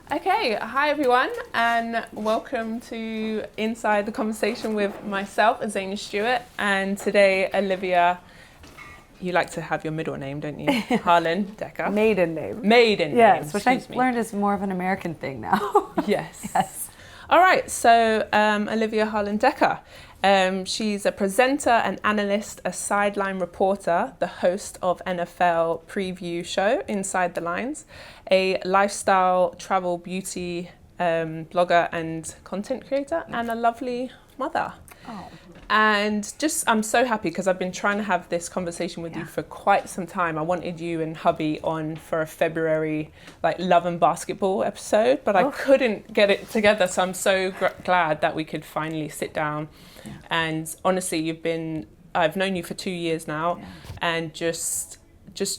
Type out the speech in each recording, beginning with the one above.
Okay, hi everyone, and welcome to Inside the Conversation with myself, Azania Stewart, and today, Olivia. You like to have your middle name, don't you? Harlan, Dekker. Maiden name. Yes, which I've learned is more of an American thing now. Yes. Yes. All right, so Olivia Harlan Dekker. She's a presenter, an analyst, a sideline reporter, the host of NFL preview show Inside the Lines, a lifestyle, travel, beauty blogger and content creator, and a lovely mother. Oh. And I'm so happy because I've been trying to have this conversation with you for quite some time. I wanted you and hubby on for a February love and basketball episode, but I couldn't get it together. So I'm so glad that we could finally sit down. Yeah. And honestly, I've known you for 2 years now, and just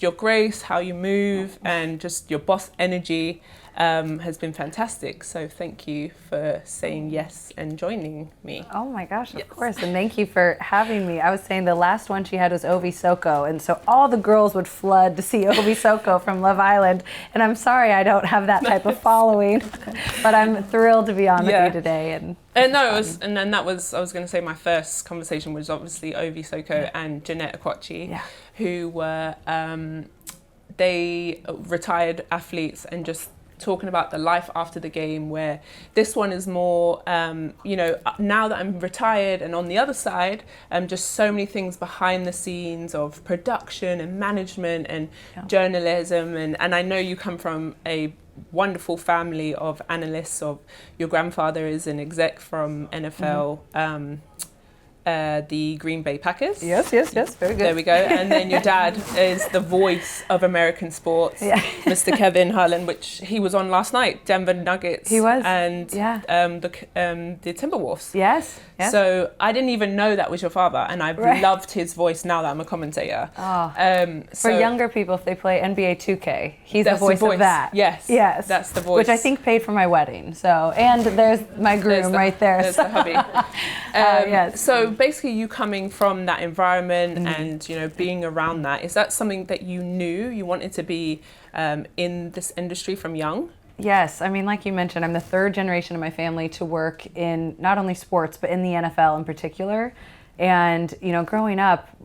your grace, how you move, and just your boss energy has been fantastic. So thank you for saying yes and joining me. Oh my gosh, of course. And thank you for having me. I was saying the last one she had was Ovi Soko. And so all the girls would flood to see Ovi Soko from Love Island. And I'm sorry I don't have that type of following, but I'm thrilled to be on with you today. And then I was going to say my first conversation was obviously Ovi Soko and Jeanette Akwachi, who were, they retired athletes and just talking about the life after the game, where this one is more, now that I'm retired and on the other side, just so many things behind the scenes of production and management and journalism. And I know you come from a wonderful family of analysts. Of your grandfather is an exec from NFL, the Green Bay Packers. Yes, very good. There we go. And then your dad is the voice of American sports, Mr. Kevin Harlan, which he was on last night, Denver Nuggets. He was. And the Timberwolves. Yes. So I didn't even know that was your father, and I've loved his voice now that I'm a commentator. For younger people, if they play NBA 2K, he's the voice of that. Yes, that's the voice. Which I think paid for my wedding. So, and there's my groom right there. There's the hubby. So basically, you coming from that environment and being around that, is that something that you knew you wanted to be in this industry from young? Yes, I mean, like you mentioned, I'm the third generation of my family to work in not only sports, but in the NFL in particular. And, growing up,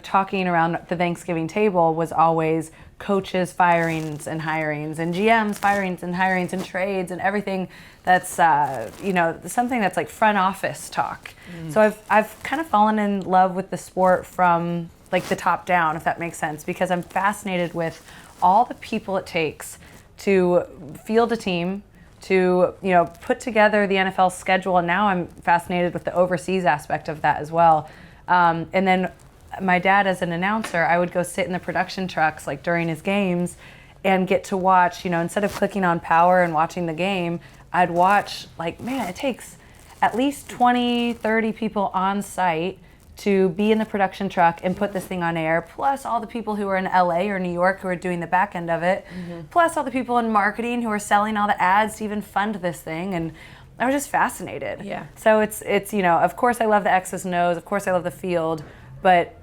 talking around the Thanksgiving table was always coaches' firings and hirings, and GMs' firings and hirings and trades and everything that's, something that's like front office talk. So I've kind of fallen in love with the sport from the top down, if that makes sense, because I'm fascinated with all the people it takes to field a team, to put together the NFL schedule, and now I'm fascinated with the overseas aspect of that as well. And then my dad, as an announcer, I would go sit in the production trucks during his games and get to watch, instead of clicking on power and watching the game, I'd watch it takes at least 20, 30 people on site to be in the production truck and put this thing on air, plus all the people who are in LA or New York who are doing the back end of it, plus all the people in marketing who are selling all the ads to even fund this thing. And I was just fascinated. Yeah. So it's of course I love the X's and O's, of course I love the field, but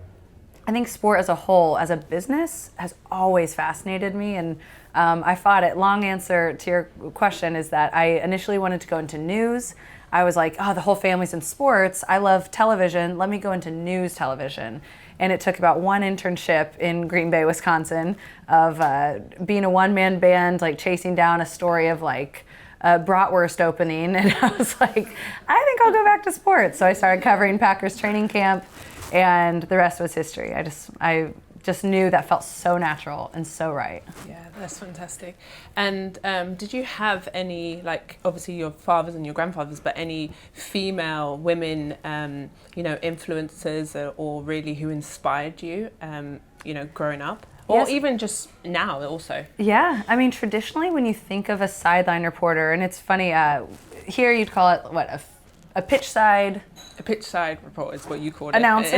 I think sport as a whole, as a business, has always fascinated me. And I fought it. Long answer to your question is that I initially wanted to go into news. I was like, the whole family's in sports. I love television. Let me go into news television. And it took about one internship in Green Bay, Wisconsin, of being a one-man band, chasing down a story of a bratwurst opening. And I was like, I think I'll go back to sports. So I started covering Packers training camp, and the rest was history. I just knew that felt so natural and so right. Yeah, that's fantastic. And did you have any, obviously your fathers and your grandfathers, but any female women, influencers or really who inspired you, growing up? Or even just now also? Yeah, I mean, traditionally when you think of a sideline reporter, and it's funny, here you'd call it, a pitch side? A pitch side reporter is what you call it. Announcer,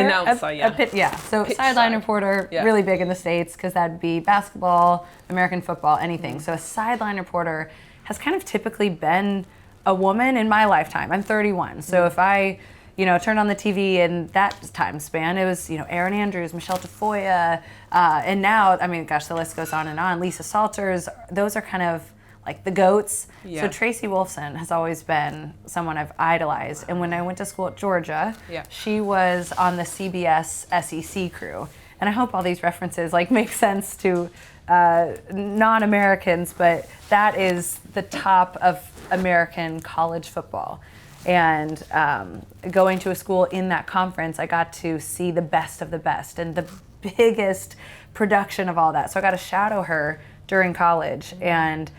yeah. So pitch sideline reporter, really big in the States, because that'd be basketball, American football, anything. So a sideline reporter has kind of typically been a woman in my lifetime. I'm 31, so if I turned on the TV in that time span, it was, Erin Andrews, Michelle Tafoya, and now, the list goes on and on. Lisa Salters, those are kind of like the GOATs. Yeah. So Tracy Wolfson has always been someone I've idolized. And when I went to school at Georgia, she was on the CBS SEC crew. And I hope all these references like make sense to non-Americans, but that is the top of American college football. And going to a school in that conference, I got to see the best of the best and the biggest production of all that. So I got to shadow her during college, and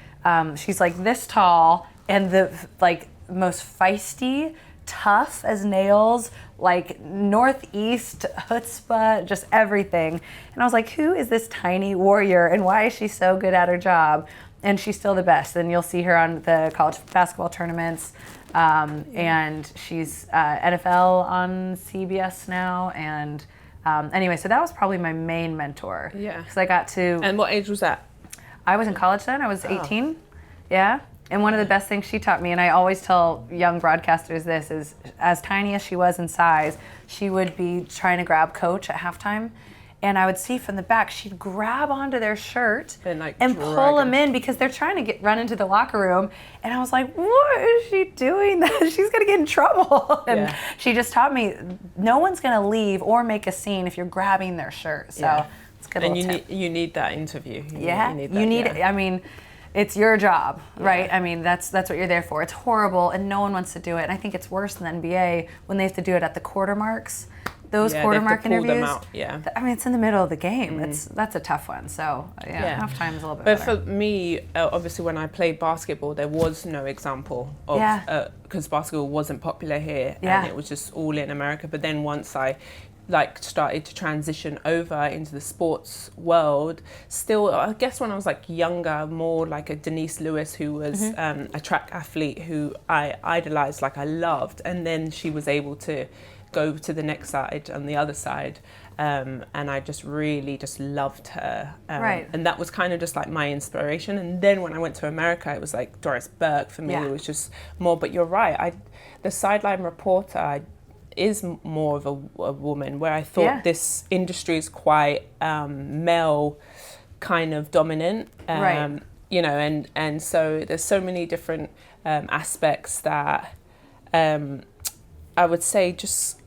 she's like this tall and the like most feisty, tough as nails, like Northeast chutzpah, just everything. And I was like, who is this tiny warrior and why is she so good at her job? And she's still the best. And you'll see her on the college basketball tournaments. And she's NFL on CBS now. And anyway, so that was probably my main mentor. Yeah. Because I got to... And what age was that? I was in college then. I was 18. Yeah. And one of the best things she taught me, and I always tell young broadcasters this, is as tiny as she was in size, she would be trying to grab coach at halftime. And I would see from the back, she'd grab onto their shirt and pull them in because they're trying to run into the locker room. And I was like, what is she doing? She's going to get in trouble. And she just taught me, no one's going to leave or make a scene if you're grabbing their shirt. So it's a good little tip. You need that interview. You need it. I mean, it's your job, right? I mean, that's what you're there for. It's horrible, and no one wants to do it. And I think it's worse in the NBA when they have to do it at the quarter marks. Those quarter mark interviews. I mean, it's in the middle of the game. That's a tough one. So halftime is a little bit better. But for me, obviously, when I played basketball, there was no example of because basketball wasn't popular here, and it was just all in America. But then once I started to transition over into the sports world, still, I guess when I was younger, more like a Denise Lewis, who was a track athlete who I idolized, I loved, and then she was able to go to the next side on the other side, and I just really just loved her, and that was kind of just my inspiration. And then when I went to America, it was Doris Burke for me. It was just more. But you're right, the sideline reporter is more of a woman, where I thought this industry is quite male kind of dominant, you know, and so there's so many different aspects that I would say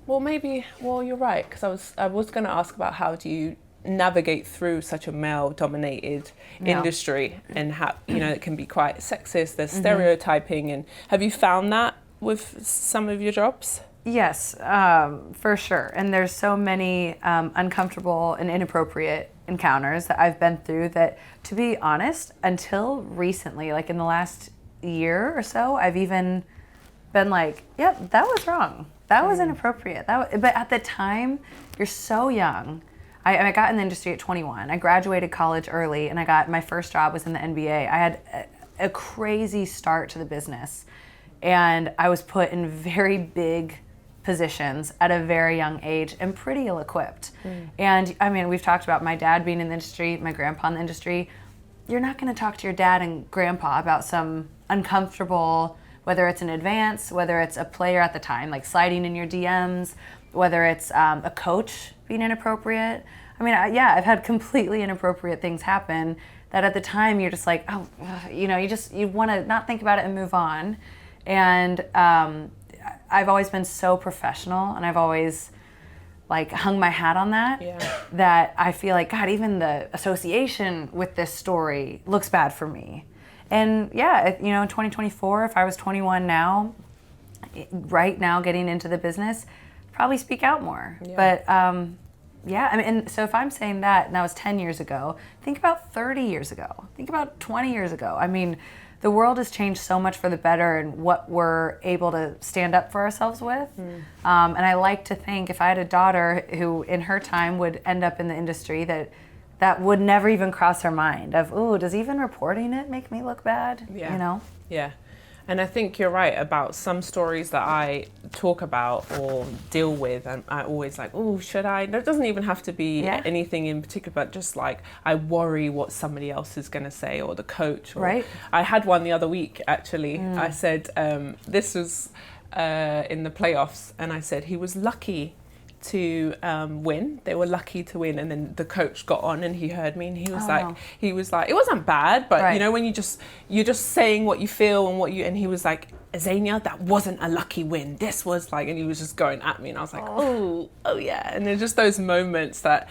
you're right, because I was going to ask about how do you navigate through such a male dominated industry, and how, you know, it can be quite sexist, there's stereotyping, and have you found that with some of your jobs? Yes, for sure. And there's so many uncomfortable and inappropriate encounters that I've been through that, to be honest, until recently, in the last year or so, I've even been yep, that was wrong. That was inappropriate. But at the time, you're so young. I got in the industry at 21. I graduated college early, and my first job was in the NBA. I had a crazy start to the business, and I was put in very big positions at a very young age and pretty ill-equipped. And I mean, we've talked about my dad being in the industry, my grandpa in the industry. You're not going to talk to your dad and grandpa about some uncomfortable, whether it's an advance, whether it's a player at the time, sliding in your DMs, whether it's a coach being inappropriate. I mean, I've had completely inappropriate things happen that at the time you're just you want to not think about it and move on. And I've always been so professional, and I've always hung my hat on that, that I feel God, even the association with this story looks bad for me. And in 2024, if I was 21 now, right now getting into the business, probably speak out more. But I mean, and so if I'm saying that, and that was 10 years ago, think about 30 years ago, think about 20 years ago. I mean, the world has changed so much for the better, and what we're able to stand up for ourselves with. And I like to think, if I had a daughter who in her time would end up in the industry, that would never even cross her mind of, ooh, does even reporting it make me look bad? You know? Yeah. And I think you're right about some stories that I talk about or deal with, and I always oh, should I? There doesn't even have to be anything in particular, but just I worry what somebody else is going to say, or the coach. Or, I had one the other week, actually. I said, this was in the playoffs, and I said he was lucky to win. They were lucky to win, and then the coach got on and he heard me, and he was like, it wasn't bad, but you know, when you're just saying what you feel and he was like, Azania, that wasn't a lucky win. This was like, and he was just going at me, and I was like, oh yeah. And there's just those moments that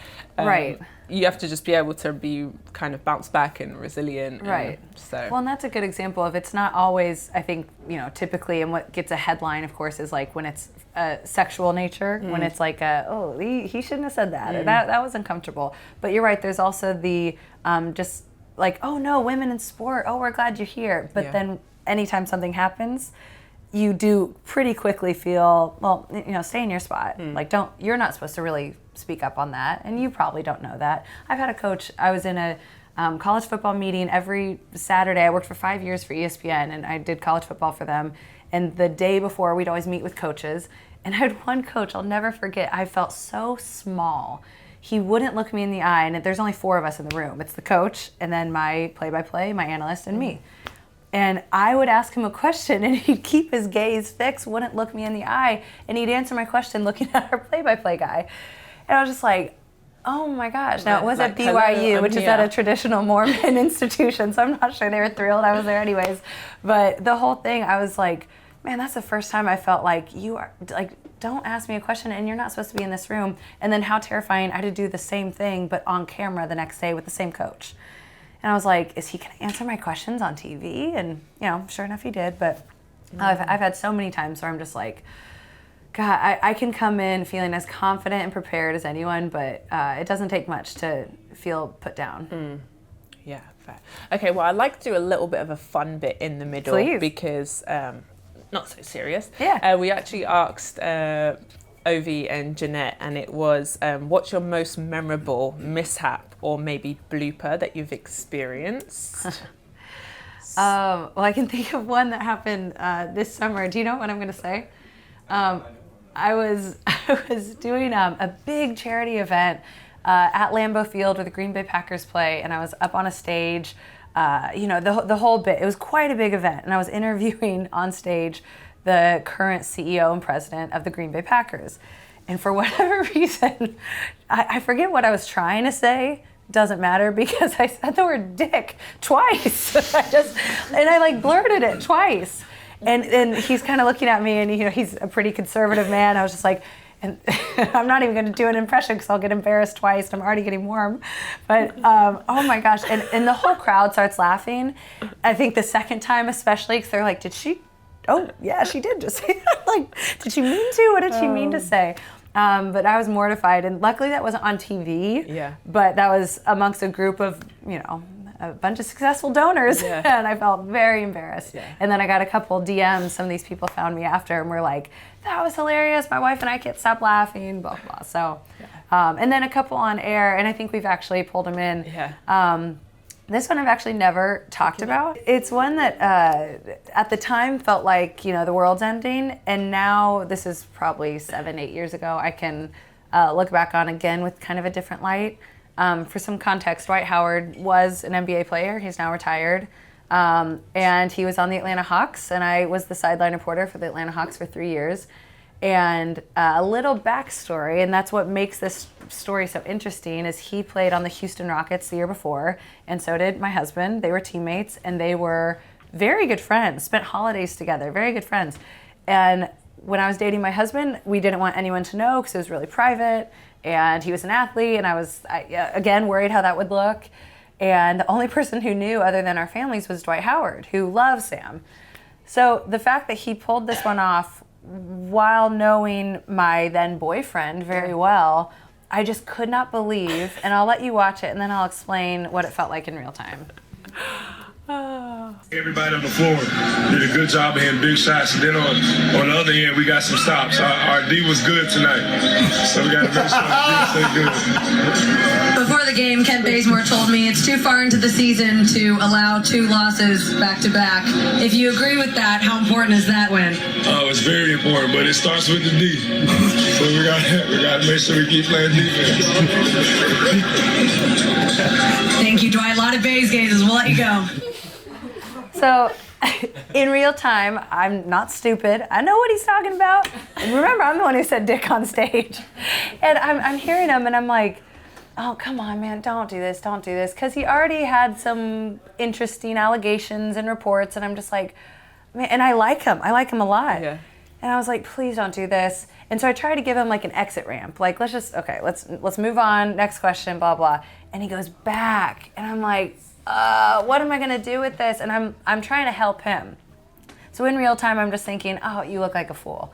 you have to just be able to be kind of bounce back and resilient. Right. So. And that's a good example of, it's not always, I think, you know, typically, and what gets a headline, of course, is like when it's sexual nature, when it's like, he shouldn't have said that, or that was uncomfortable. But you're right, there's also the just like, oh no, women in sport, oh, we're glad you're here. But then anytime something happens, you do pretty quickly feel, well, you know, stay in your spot. Like, you're not supposed to really speak up on that, and you probably don't know that. I've had a coach, I was in a college football meeting every Saturday. I worked for 5 years for ESPN, and I did college football for them. And the day before, we'd always meet with coaches. And I had one coach, I'll never forget, I felt so small. He wouldn't look me in the eye, and there's only 4 of us in the room. It's the coach, and then my play-by-play, my analyst, and me. And I would ask him a question, and he'd keep his gaze fixed, wouldn't look me in the eye, and he'd answer my question looking at our play-by-play guy. And I was just like, oh my gosh. Now, it was at BYU, which is at a traditional Mormon institution, so I'm not sure they were thrilled I was there anyways. But the whole thing, I was like, man, that's the first time I felt like, you are, like, don't ask me a question, and you're not supposed to be in this room. And then how terrifying, I had to do the same thing, but on camera the next day with the same coach. And I was like, is he going to answer my questions on TV? And, you know, sure enough, he did. But I've had so many times where I'm just like, God, I can come in feeling as confident and prepared as anyone, but it doesn't take much to feel put down. Yeah, fair. Okay, well, I'd like to do a little bit of a fun bit in the middle. Please. Because, not so serious. Yeah. We actually asked Ovi and Jeanette, and it was, what's your most memorable mishap or maybe blooper that you've experienced? Well, I can think of one that happened this summer. Do you know what I'm going to say? I was doing a big charity event at Lambeau Field where the Green Bay Packers play, and I was up on a stage. You know, the whole bit. It was quite a big event, and I was interviewing on stage the current CEO and president of the Green Bay Packers. And for whatever reason, I forget what I was trying to say. Doesn't matter, because I said the word dick twice. I like blurted it twice. And he's kind of looking at me, and you know, he's a pretty conservative man. I was just like, and I'm not even going to do an impression because I'll get embarrassed twice. I'm already getting warm. But oh my gosh. And the whole crowd starts laughing. I think the second time especially, because they're like, did she? Oh, yeah, she did just say that. Like, did she mean to? What did she mean to say? But I was mortified. And luckily that wasn't on TV. Yeah. But that was amongst a group of, you know, a bunch of successful donors. Yeah. And I felt very embarrassed. Yeah. And then I got a couple DMs. Some of these people found me after and were like, that was hilarious. My wife and I can't stop laughing, blah, blah. So, and then a couple on air, and I think we've actually pulled them in. Yeah. This one I've actually never talked about. It's one that at the time felt like, you know, the world's ending, and now this is probably 7-8 years ago. I can look back on again with kind of a different light. For some context, Dwight Howard was an NBA player. He's now retired. And he was on the Atlanta Hawks, and I was the sideline reporter for the Atlanta Hawks for 3 years. And a little backstory, and that's what makes this story so interesting, is he played on the Houston Rockets the year before, and so did my husband. They were teammates, and they were very good friends, spent holidays together, very good friends. And when I was dating my husband, we didn't want anyone to know because it was really private, and he was an athlete, and I was, again, worried how that would look. And the only person who knew other than our families was Dwight Howard, who loves Sam. So the fact that he pulled this one off while knowing my then boyfriend very well, I just could not believe, and I'll let you watch it and then I'll explain what it felt like in real time. Everybody on the floor did a good job of hitting big shots. And then on the other end, we got some stops. Our D was good tonight. So we got to make sure our D stay good. Before the game, Kent Bazemore told me it's too far into the season to allow 2 losses back-to-back. If you agree with that, how important is that win? Oh, it's very important, but it starts with the D. So we got to make sure we keep playing defense. Thank you, Dwight. A lot of Bays gazes. We'll let you go. So in real time, I'm not stupid. I know what he's talking about. And remember, I'm the one who said dick on stage. And I'm hearing him, and I'm like, oh, come on, man, don't do this. Because he already had some interesting allegations and reports, and I'm just like, man, and I like him a lot. Yeah. And I was like, please don't do this. And so I tried to give him like an exit ramp. Like, let's move on, next question, blah, blah. And he goes back, and I'm like, what am I gonna do with this? And I'm trying to help him. So in real time, I'm just thinking, oh, you look like a fool.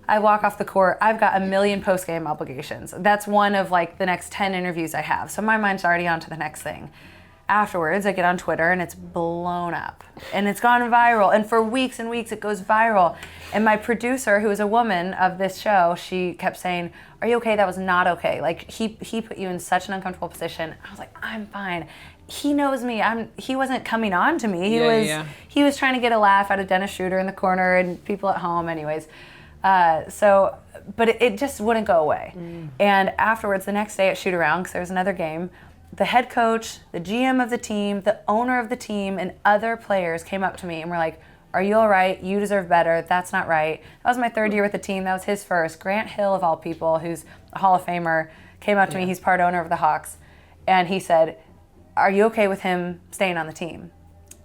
I walk off the court, I've got a million post-game obligations. That's one of like the next 10 interviews I have. So my mind's already on to the next thing. Afterwards, I get on Twitter and it's blown up and it's gone viral. And for weeks and weeks, it goes viral. And my producer, who is a woman of this show, she kept saying, are you okay? That was not okay. Like he put you in such an uncomfortable position. I was like, I'm fine. He knows me. He wasn't coming on to me. He was trying to get a laugh out of Dennis Schroeder in the corner and people at home anyways. But it just wouldn't go away. And afterwards, the next day at shoot around, because there was another game, the head coach, the GM of the team, the owner of the team, and other players came up to me and were like, are you all right? You deserve better. That's not right. That was my third year with the team. That was his first. Grant Hill, of all people, who's a Hall of Famer, came up to me. He's part owner of the Hawks. And he said, are you okay with him staying on the team?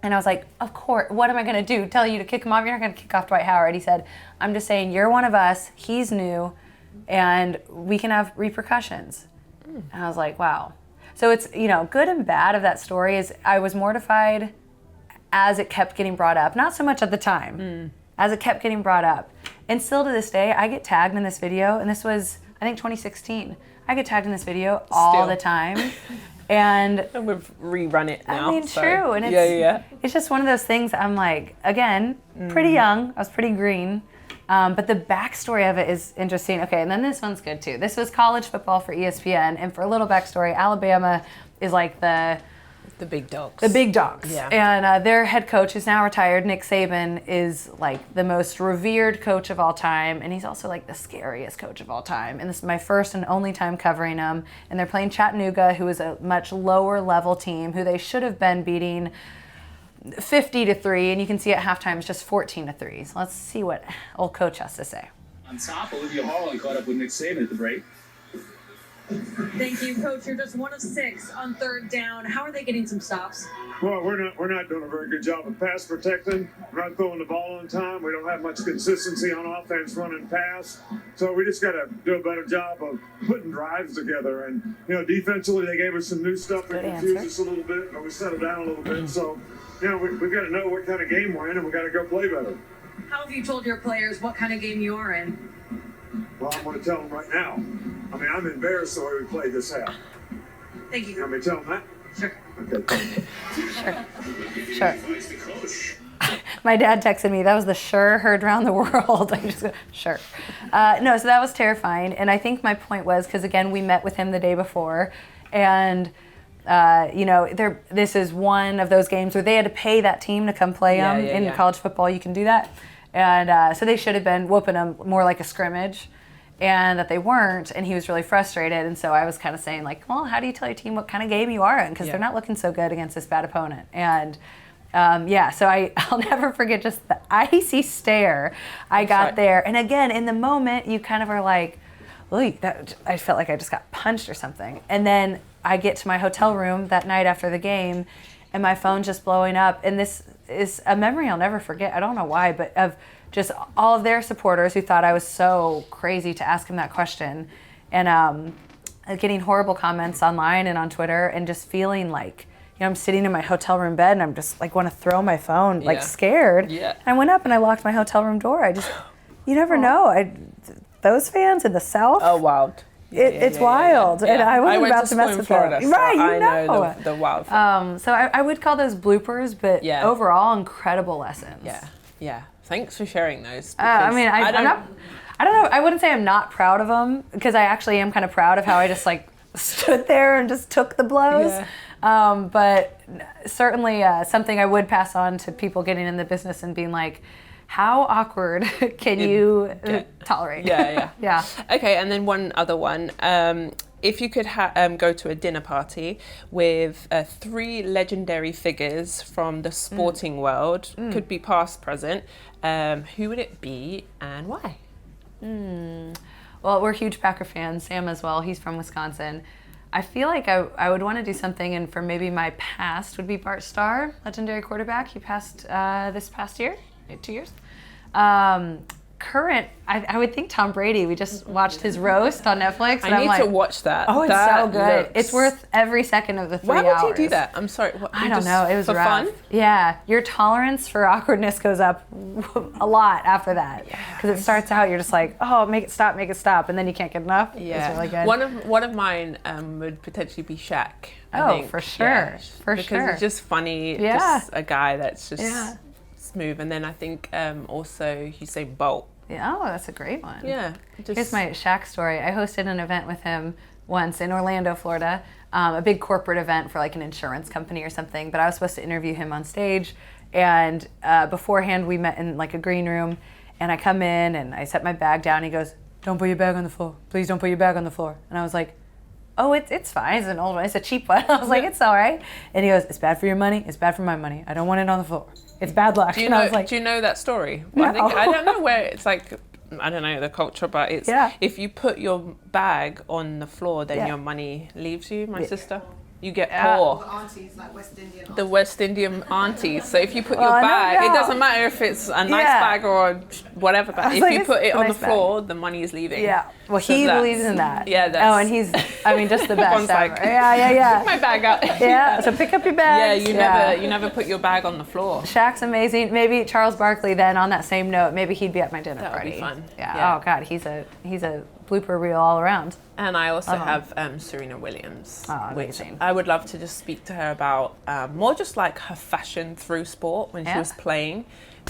And I was like, of course. What am I going to do? Tell you to kick him off? You're not going to kick off Dwight Howard. He said, I'm just saying you're one of us. He's new. And we can have repercussions. And I was like, wow. So it's, good and bad of that story is I was mortified as it kept getting brought up. Not so much at the time, as it kept getting brought up. And still to this day, I get tagged in this video, and this was, I think, 2016. I get tagged in this video all the time. And we've rerun it now. I mean, so. true. And it's just one of those things I'm like, again, pretty young. I was pretty green. But the backstory of it is interesting. Okay, and then this one's good too. This was college football for ESPN, and for a little backstory, Alabama is like the big dogs. The big dogs. Yeah. And their head coach, who's now retired, Nick Saban, is like the most revered coach of all time, and he's also like the scariest coach of all time. And this is my first and only time covering him. And they're playing Chattanooga, who is a much lower level team, who they should have been beating 50-3, and you can see at halftime it's just 14-3. So let's see what old coach has to say. On top, Olivia Harlan caught up with Nick Saban at the break. Thank you, Coach. You're just 1 of 6 on third down. How are they getting some stops? Well, we're not doing a very good job of pass protecting. We're not throwing the ball on time. We don't have much consistency on offense running pass. So we just got to do a better job of putting drives together. And, defensively, they gave us some new stuff that confused us a little bit, but we settled down a little bit. So, we've got to know what kind of game we're in, and we've got to go play better. How have you told your players what kind of game you are in? Well, I'm going to tell them right now. I mean, I'm embarrassed the way we played this half. Thank you. You want me to tell them that? Sure. Okay. Sure. My dad texted me, that was the sure heard around the world. I just go, sure. No, so that was terrifying. And I think my point was, because again, we met with him the day before, and this is one of those games where they had to pay that team to come play them. In college football, you can do that. And so they should have been whooping them more like a scrimmage, and that they weren't, and he was really frustrated. And so I was kind of saying, like, well, how do you tell your team what kind of game you are in? Because they're not looking so good against this bad opponent. And so I'll never forget just the icy stare I got there. And again, in the moment, you kind of are like, I felt like I just got punched or something. And then I get to my hotel room that night after the game, and my phone's just blowing up. And this is a memory I'll never forget. I don't know why, but of just all of their supporters who thought I was so crazy to ask him that question. And getting horrible comments online and on Twitter, and just feeling like, I'm sitting in my hotel room bed and I'm just like want to throw my phone, like scared. Yeah. And I went up and I locked my hotel room door. You never know. Those fans in the South. Oh, wild. It's wild. Yeah. And I wasn't about to mess in with Florida, that. so Right, I know the wild. So I would call those bloopers, but overall incredible lessons. Yeah. Thanks for sharing those. I mean, I don't know. I wouldn't say I'm not proud of them, because I actually am kind of proud of how I just like stood there and just took the blows. Yeah. But certainly something I would pass on to people getting in the business and being like, how awkward can you tolerate? Yeah. Okay, and then one other one. if you could go to a dinner party with 3 legendary figures from the sporting world, could be past, present, who would it be and why? Well, we're huge Packer fans. Sam as well. He's from Wisconsin. I feel like I would want to do something, and for maybe my past would be Bart Starr, legendary quarterback. He passed this past year, 2 years. Current, I would think Tom Brady. We just watched his roast on Netflix. And I need to watch that. Oh, it's that so good. looks... It's worth every second of the 3 hours. Why would you do that? I'm sorry. I don't know. It was for rough. fun? Yeah. Your tolerance for awkwardness goes up a lot after that. Because it starts out, you're just like, oh, make it stop. And then you can't get enough. Yeah. It's really good. One of mine would potentially be Shaq. I think. For sure. Yeah, Because he's just funny. Yeah. Just a guy that's just smooth. And then I think also Usain Bolt. Yeah, that's a great one. Yeah. Here's my Shaq story. I hosted an event with him once in Orlando, Florida, a big corporate event for like an insurance company or something, but I was supposed to interview him on stage, and beforehand we met in like a green room, and I come in and I set my bag down. He goes, "Don't put your bag on the floor. Please don't put your bag on the floor." And I was like, "Oh, it's fine. It's an old one. It's a cheap one." I was like, "It's all right." And he goes, "It's bad for your money. It's bad for my money. I don't want it on the floor. It's bad luck." Do you and know? I was like, do you know that story? No. I don't know where it's like. I don't know the culture, but it's if you put your bag on the floor, then your money leaves you. My sister, you get poor. The aunties, like West Indian aunties. The West Indian aunties. So if you put your bag, it doesn't matter if it's a nice bag or whatever bag. If you put it on the floor, the money is leaving. Yeah. Well, he believes in that. Yeah. And he's, just the best ever. Like, Yeah. Pick my bag up. Yeah. So pick up your bag. Yeah. You never put your bag on the floor. Shaq's amazing. Maybe Charles Barkley. Then on that same note, maybe he'd be at my dinner party. That would be fun. Yeah. Oh God, he's a blooper reel all around. And I also have Serena Williams, which amazing. I would love to just speak to her about more just like her fashion through sport when she was playing.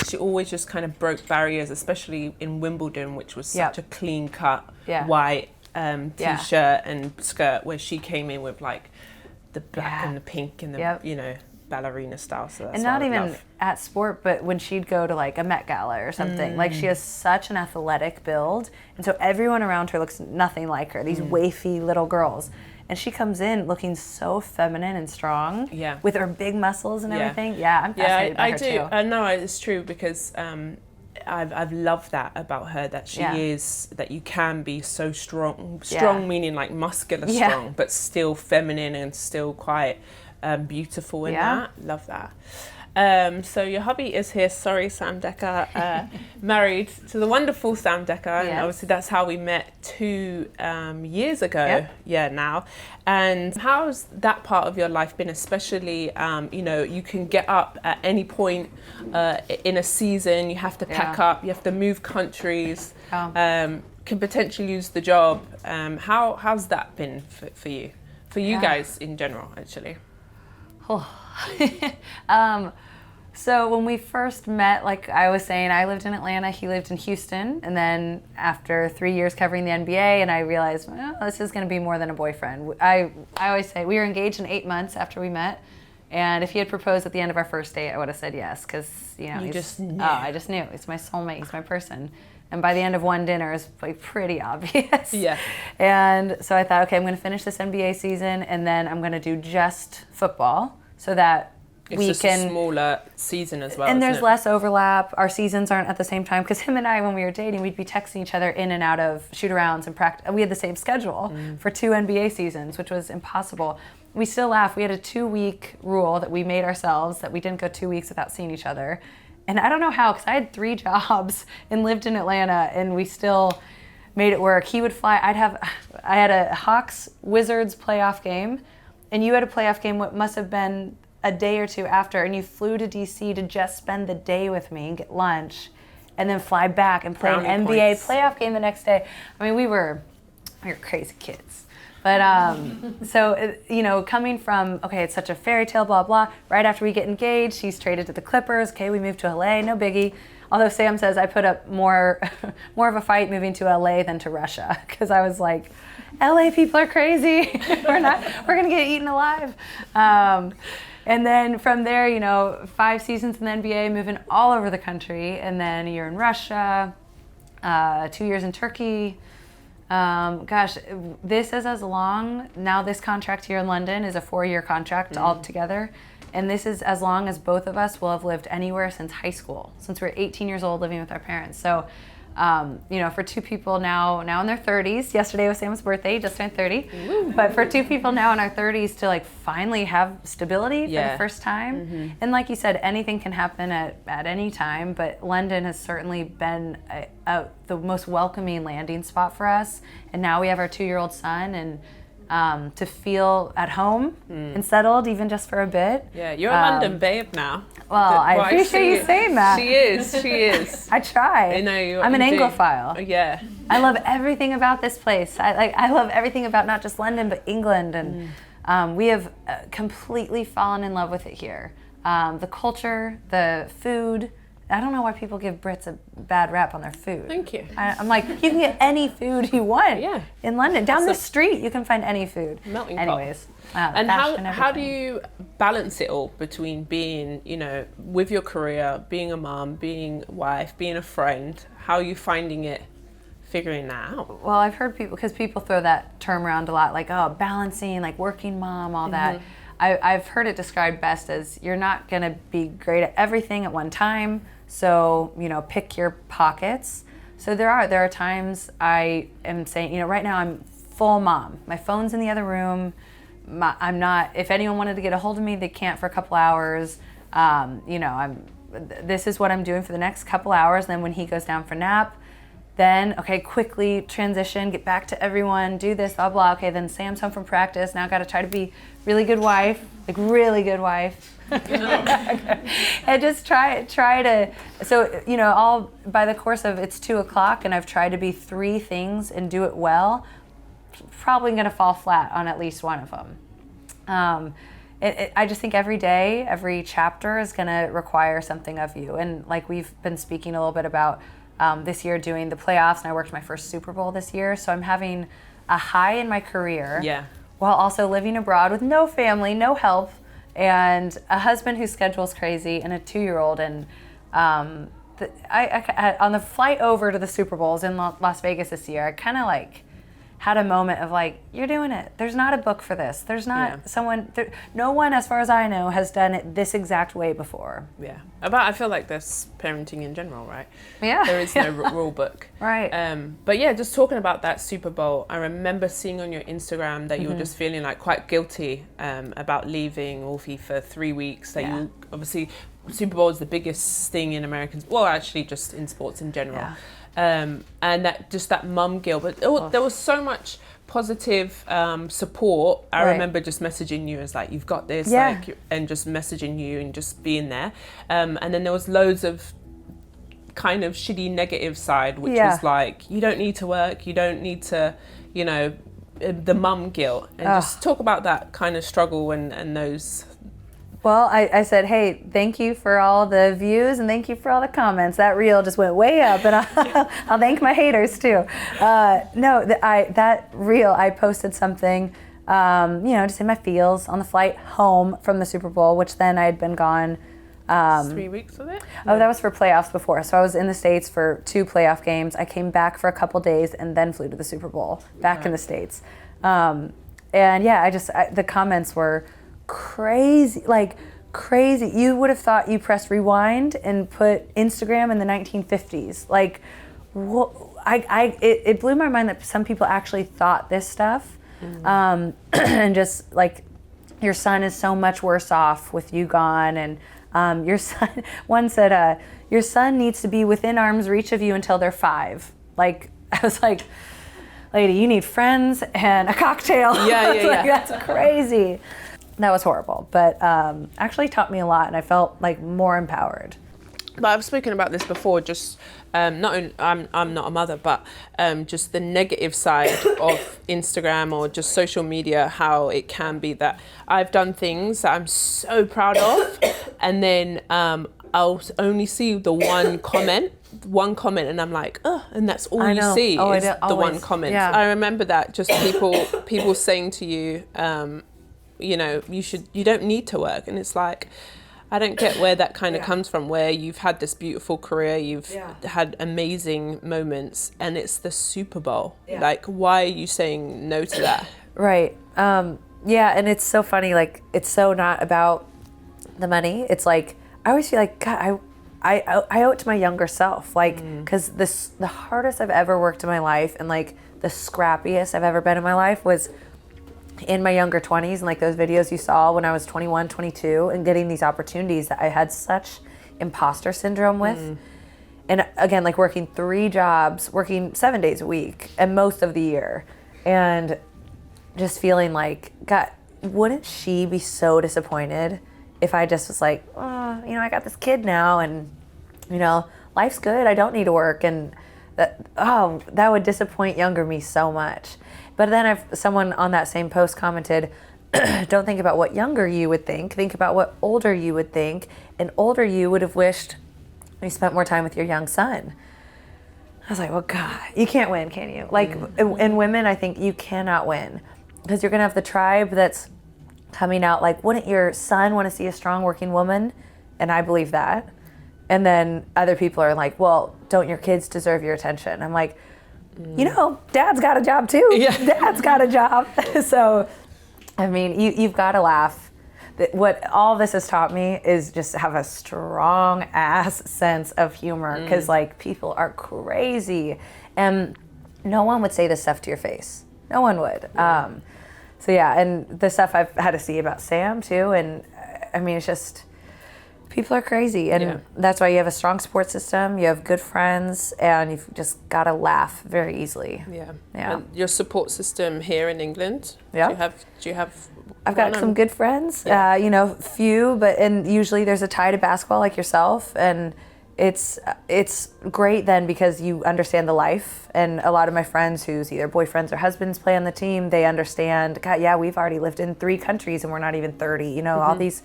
She always just kind of broke barriers, especially in Wimbledon, which was such a clean cut white t-shirt and skirt, where she came in with like the black and the pink and the ballerina style. So that's and not even at sport, but when she'd go to like a Met Gala or something, like she has such an athletic build, and so everyone around her looks nothing like her. These wafy little girls, and she comes in looking so feminine and strong. Yeah, with her big muscles and everything. Yeah, I'm fascinated by her too. I know it's true because I've loved that about her, that she is, that you can be so strong meaning like muscular strong, but still feminine and still quite beautiful in that. Love that. So your hubby is here. Sorry, Sam Dekker, married to the wonderful Sam Dekker, and obviously that's how we met 2 years ago. Now. And how's that part of your life been? Especially, you can get up at any point in a season. You have to pack up. You have to move countries. Can potentially lose the job. How's that been for you? For you guys in general, actually. So when we first met, like I was saying, I lived in Atlanta, he lived in Houston, and then after 3 years covering the NBA, and I realized, well, this is going to be more than a boyfriend. I always say we were engaged in 8 months after we met, and if he had proposed at the end of our first date, I would have said yes, because I just knew he's my soulmate, he's my person. And by the end of one dinner, it's like pretty obvious. Yeah. And so I thought, okay, I'm going to finish this NBA season, and then I'm going to do just football, so that it's just a smaller season as well. And there's less overlap. Our seasons aren't at the same time, because him and I, when we were dating, we'd be texting each other in and out of shoot-arounds and practice. We had the same schedule for 2 NBA seasons, which was impossible. We still laugh. We had a 2-week rule that we made ourselves, that we didn't go 2 weeks without seeing each other. And I don't know how, because I had 3 jobs and lived in Atlanta, and we still made it work. He would fly. I had a Hawks Wizards playoff game, and you had a playoff game what must have been a day or 2 after, and you flew to DC to just spend the day with me and get lunch, and then fly back and play an NBA playoff game the next day. I mean, we were crazy kids. But so coming from, okay, it's such a fairy tale, blah blah. Right after we get engaged, he's traded to the Clippers. Okay, we moved to LA, no biggie. Although Sam says I put up more of a fight moving to LA than to Russia, because I was like, LA people are crazy. We're gonna get eaten alive. And then from there, 5 seasons in the NBA, moving all over the country, and then a year in Russia, 2 years in Turkey, Gosh, this is as long, now this contract here in London is a 4-year contract altogether. And this is as long as both of us will have lived anywhere since high school, since we're 18 years old living with our parents. So, for two people now in their 30s, yesterday was Sam's birthday, he just turned 30. Woo. But for two people now in our 30s to like finally have stability for the first time. And like you said, anything can happen at any time, but London has certainly been the most welcoming landing spot for us. And now we have our 2-year-old son, and to feel at home and settled, even just for a bit. Yeah, you're a London babe now. Well, I appreciate you saying that. She is. I try. I know I'm an Anglophile. Yeah. I love everything about this place. I love everything about not just London, but England. And we have completely fallen in love with it here. The culture, the food. I don't know why people give Brits a bad rap on their food. Thank you. I'm like, you can get any food you want in London. Down the street, you can find any food. Melting Anyways. pot. And how do you balance it all between being, with your career, being a mom, being a wife, being a friend? How are you finding it, figuring that out? Well, I've heard because people throw that term around a lot, like, balancing, like working mom, all that. I've heard it described best as you're not going to be great at everything at one time. So, pick your pockets. So there are times I am saying, right now I'm full mom. My phone's in the other room. I'm not, if anyone wanted to get a hold of me, they can't for a couple hours. This is what I'm doing for the next couple hours. And then when he goes down for nap, then, quickly transition, get back to everyone, do this, blah, blah. Okay, then Sam's home from practice. Now I got to try to be really good wife. And just try to, so, all by the course of it's 2:00 and I've tried to be 3 things and do it well, probably going to fall flat on at least one of them. I just think every day, every chapter is going to require something of you. And like we've been speaking a little bit about this year doing the playoffs, and I worked my first Super Bowl this year. So I'm having a high in my career while also living abroad with no family, no help, and a husband whose schedule's crazy, and a 2-year-old. And I on the flight over to the Super Bowls in Las Vegas this year, I kind of had a moment of you're doing it. There's not a book for this. There's not no one, as far as I know, has done it this exact way before. Yeah. I feel like that's parenting in general, right? Yeah. There is no rule book. Right. But yeah, just talking about that Super Bowl, I remember seeing on your Instagram that you were just feeling quite guilty about leaving Wolfie for 3 weeks. That you obviously, Super Bowl is the biggest thing in Americans, well, actually just in sports in general. Yeah. And that mum guilt, but there was so much positive support. I remember just messaging you as you've got this, and just messaging you and just being there. And then there was loads of kind of shitty negative side, which was you don't need to work, you don't need to, the mum guilt, and just talk about that kind of struggle and those. Well, I said, hey, thank you for all the views and thank you for all the comments. That reel just went way up, and I'll thank my haters too. That reel, I posted something, just in my feels on the flight home from the Super Bowl, which then I had been gone. 3 weeks of it? Oh, that was for playoffs before. So I was in the States for 2 playoff games. I came back for a couple days and then flew to the Super Bowl back in the States. The comments were crazy, crazy. You would have thought you pressed rewind and put Instagram in the 1950s. It blew my mind that some people actually thought this stuff. And just your son is so much worse off with you gone, and your son, one said, your son needs to be within arm's reach of you until they're 5. I was like, lady, you need friends and a cocktail. Yeah. That's crazy. That was horrible, but actually taught me a lot, and I felt more empowered. But I've spoken about this before, just I'm not a mother, but just the negative side of Instagram or just social media, how it can be that I've done things that I'm so proud of, and then I'll only see the one comment, and I'm like, oh, and that's all you see is the one comment. Yeah. I remember that, just people saying to you, you don't need to work, and it's I don't get where that kind of comes from, where you've had this beautiful career, you've had amazing moments, and it's the Super Bowl. Like, why are you saying no to that? Right. Yeah, and it's so funny, like, it's so not about the money. It's like, I always feel like, God, I owe it to my younger self, like, because the hardest I've ever worked in my life, and like the scrappiest I've ever been in my life was in my younger 20s, and like those videos you saw when I was 21, 22, and getting these opportunities that I had such imposter syndrome with. And again, like working 3 jobs, working 7 days a week, and most of the year, and just feeling like, God, wouldn't she be so disappointed if I just was like, oh, you know, I got this kid now, and, you know, life's good, I don't need to work, and that would disappoint younger me so much. But then someone on that same post commented, don't think about what younger you would think about what older you would think, and older you would have wished you spent more time with your young son. I was like, well, God, you can't win, can you? Like, in women, I think you cannot win, because you're gonna have the tribe that's coming out like, wouldn't your son want to see a strong working woman? And I believe that. And then other people are like, well, don't your kids deserve your attention? I'm like, you know, dad's got a job too. Dad's got a job. So, I mean, you've got to laugh. What all this has taught me is just have a strong ass sense of humor, because like people are crazy, and no one would say this stuff to your face. No one would. So yeah, and the stuff I've had to see about Sam too, and I mean, it's just, people are crazy, and that's why you have a strong support system, you have good friends, and you've just got to laugh very easily. Yeah. And your support system here in England? Yeah. Do you have I've got some good friends, you know, few, and usually there's a tie to basketball like yourself, and it's great then because you understand the life, and a lot of my friends whose either boyfriends or husbands play on the team, they understand, God, yeah, we've already lived in 3 countries and we're not even 30, you know, all these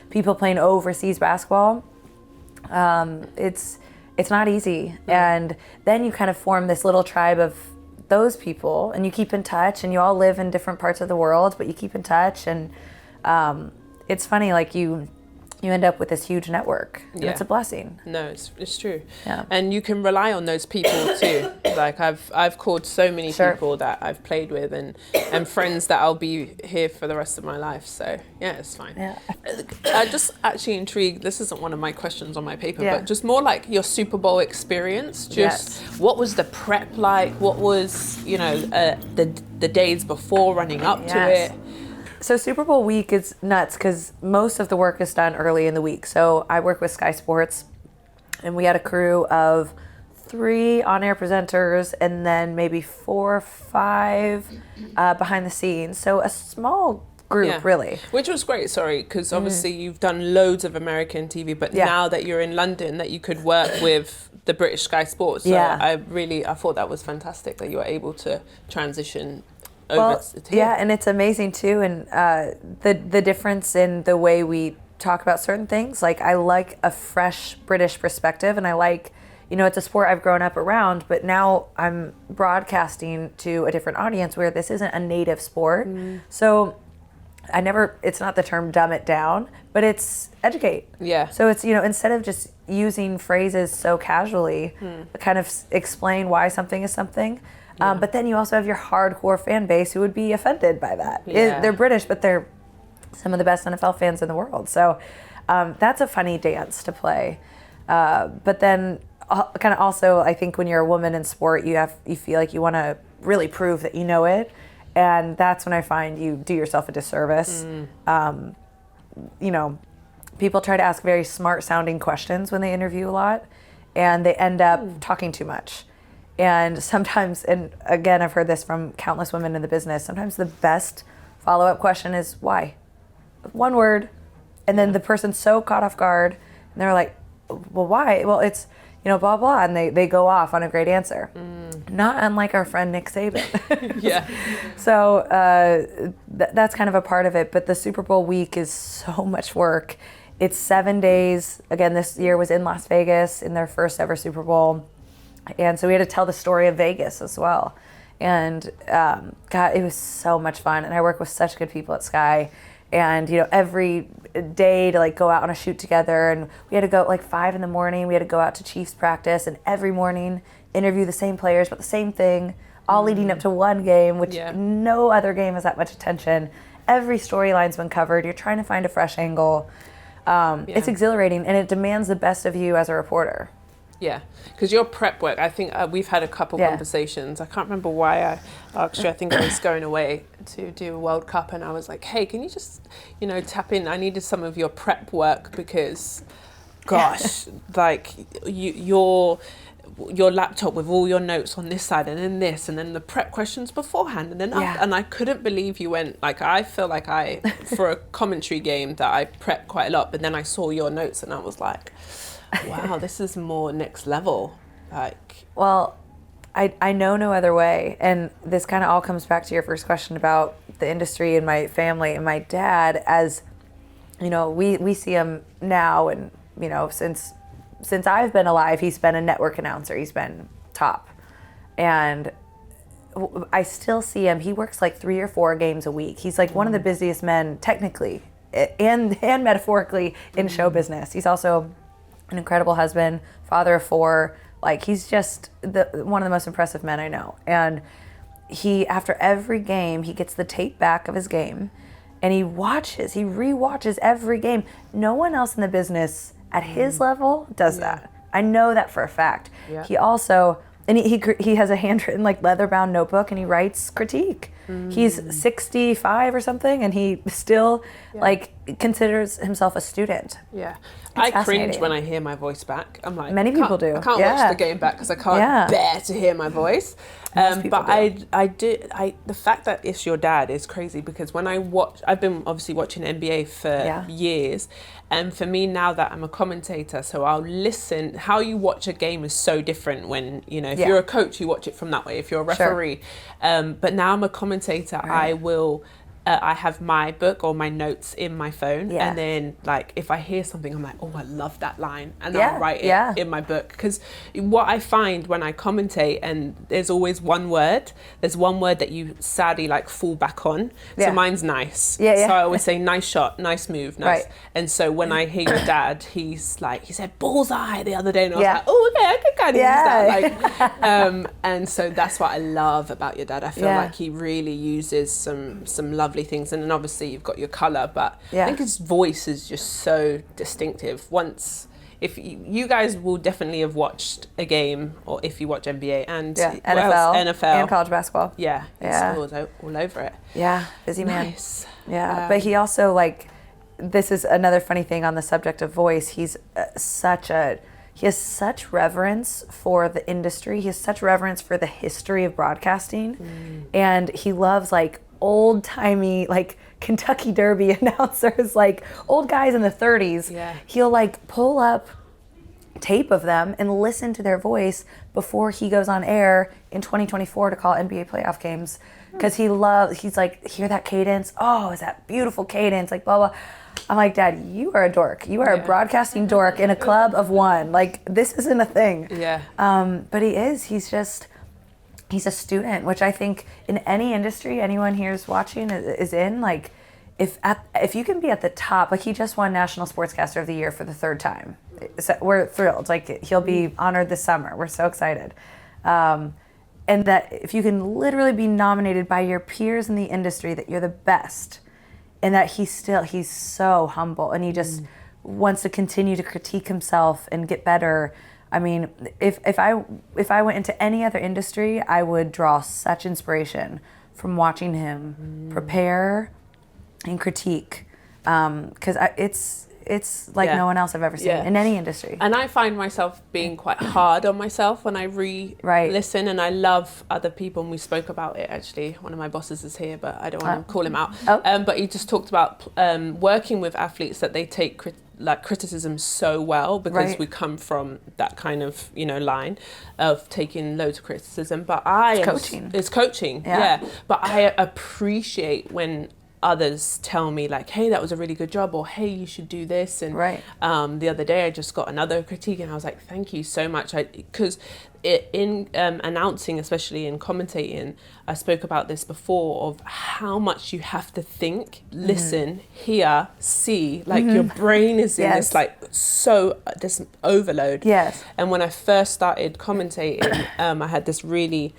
people playing overseas basketball. It's not easy. And then you kind of form this little tribe of those people, and you keep in touch, and you all live in different parts of the world, but you keep in touch, and it's funny, like you end up with this huge network, and it's a blessing. No, it's true. Yeah. And you can rely on those people too. Like I've called so many people that I've played with, and friends that I'll be here for the rest of my life. So yeah, it's fine. Yeah. I just actually intrigued, this isn't one of my questions on my paper, but just more like your Super Bowl experience. Just what was the prep like? What was, you know, the days before running up to it? So Super Bowl week is nuts because most of the work is done early in the week. So I work with Sky Sports, and we had a crew of 3 on-air presenters, and then maybe 4 or 5 behind the scenes. So a small group, really. Which was great, because obviously you've done loads of American TV, but now that you're in London, that you could work with the British Sky Sports. So I thought that was fantastic that you were able to transition over to here. And it's amazing too, and the difference in the way we talk about certain things. Like, I like a fresh British perspective, and I like, you know, it's a sport I've grown up around, but now I'm broadcasting to a different audience where this isn't a native sport. So it's not the term dumb it down, but it's educate. Yeah. So it's, you know, instead of just using phrases so casually, kind of explain why something is something. But then you also have your hardcore fan base who would be offended by that. They're British, but they're some of the best NFL fans in the world. So that's a funny dance to play. But then kind of also, I think when you're a woman in sport, you feel like you want to really prove that you know it. And that's when I find you do yourself a disservice. You know, people try to ask very smart sounding questions when they interview a lot, and they end up talking too much. And sometimes, and again, I've heard this from countless women in the business, sometimes the best follow-up question is, why? 1 word. And then the person's so caught off guard, and they're like, well, why? Well, it's, you know, blah, blah, and they go off on a great answer. Not unlike our friend Nick Saban. So that's kind of a part of it. But the Super Bowl week is so much work. It's 7 days. Again, this year was in Las Vegas in their first ever Super Bowl. And so we had to tell the story of Vegas as well. And God, it was so much fun. And I work with such good people at Sky. and every day to like go out on a shoot together, and we had to go at like 5 a.m. We had to go out to Chiefs practice, and every morning interview the same players about the same thing, all leading up to one game, which no other game has that much attention. Every storyline's been covered. You're trying to find a fresh angle. It's exhilarating, and it demands the best of you as a reporter. Yeah, because your prep work, I think we've had a couple conversations. I can't remember why I asked you. I think I was going away to do a World Cup, and I was like, hey, can you just, tap in? I needed some of your prep work because, gosh, like your laptop with all your notes on this side and then this and then the prep questions beforehand and then after, and I couldn't believe you went, like, I feel like for a commentary game that I prep quite a lot, but then I saw your notes and I was like, wow, this is more next level. Like, well, I know no other way. And this kind of all comes back to your first question about the industry and my family and my dad. As we see him now, and since I've been alive, he's been a network announcer. He's been top. And I still see him. He works like 3 or 4 games a week. He's like one of the busiest men technically and metaphorically in show business. He's also an incredible husband, father of 4. Like, he's just one of the most impressive men I know. And he, after every game, he gets the tape back of his game and he rewatches every game. No one else in the business at his level does that. I know that for a fact. Yeah. He also, and he has a handwritten, like, leather-bound notebook, and he writes critique. He's 65 or something, and he still like considers himself a student. Yeah, I cringe when I hear my voice back. I'm like, many people do. I can't watch the game back because I can't bear to hear my voice. But I do. The fact that it's your dad is crazy, because when I've been obviously watching NBA for years, and for me now that I'm a commentator, so I'll listen. How you watch a game is so different when if you're a coach, you watch it from that way. If you're a referee, but now I'm a commentator, I will. I have my book or my notes in my phone, and then, like, if I hear something, I'm like, oh, I love that line, and I'll write it in my book. Because what I find when I commentate, and there's always one word that you sadly like fall back on. So mine's nice. So I always say nice shot, nice move, nice. Right. And so when I hear your dad, he's like, he said bullseye the other day, and I was like, oh, okay, I can kind of use that. Like, and so that's what I love about your dad. I feel like he really uses some lovely things, and then obviously you've got your colour, but I think his voice is just so distinctive. If you guys will definitely have watched a game, or if you watch NBA and NFL and college basketball, he's all over it. Busy man. Nice. But he also, like, this is another funny thing on the subject of voice. He has such reverence for the industry. He has such reverence for the history of broadcasting, and he loves, like, old-timey, like, Kentucky Derby announcers, like old guys in the 30s. He'll, like, pull up tape of them and listen to their voice before he goes on air in 2024 to call NBA playoff games, because he's like, hear that cadence? Oh, is that beautiful cadence? Like, blah, blah. I'm like, Dad, you are a dork. You are a broadcasting dork in a club of one. Like, this isn't a thing. But he's a student, which I think in any industry anyone here is watching is in. Like, if you can be at the top, like, he just won National Sportscaster of the Year for the 3rd time. So we're thrilled. Like, he'll be honored this summer. We're so excited. And that if you can literally be nominated by your peers in the industry, that you're the best, and that he's so humble, and he just wants to continue to critique himself and get better. I mean, if I went into any other industry, I would draw such inspiration from watching him prepare and critique, because it's like no one else I've ever seen in any industry. And I find myself being quite hard on myself when I listen, and I love other people, and we spoke about it actually. One of my bosses is here, but I don't want to call him out. But he just talked about working with athletes, that they take criticism so well, because we come from that kind of line of taking loads of criticism. But it's coaching. But I appreciate when others tell me like, hey, that was a really good job, or hey, you should do this. And Right. the other day I just got another critique, and I was like, thank you so much. Because in announcing, especially in commentating, I spoke about this before, of how much you have to think, listen, hear, see. Like your brain is in this this overload. Yes. And when I first started commentating, I had this really,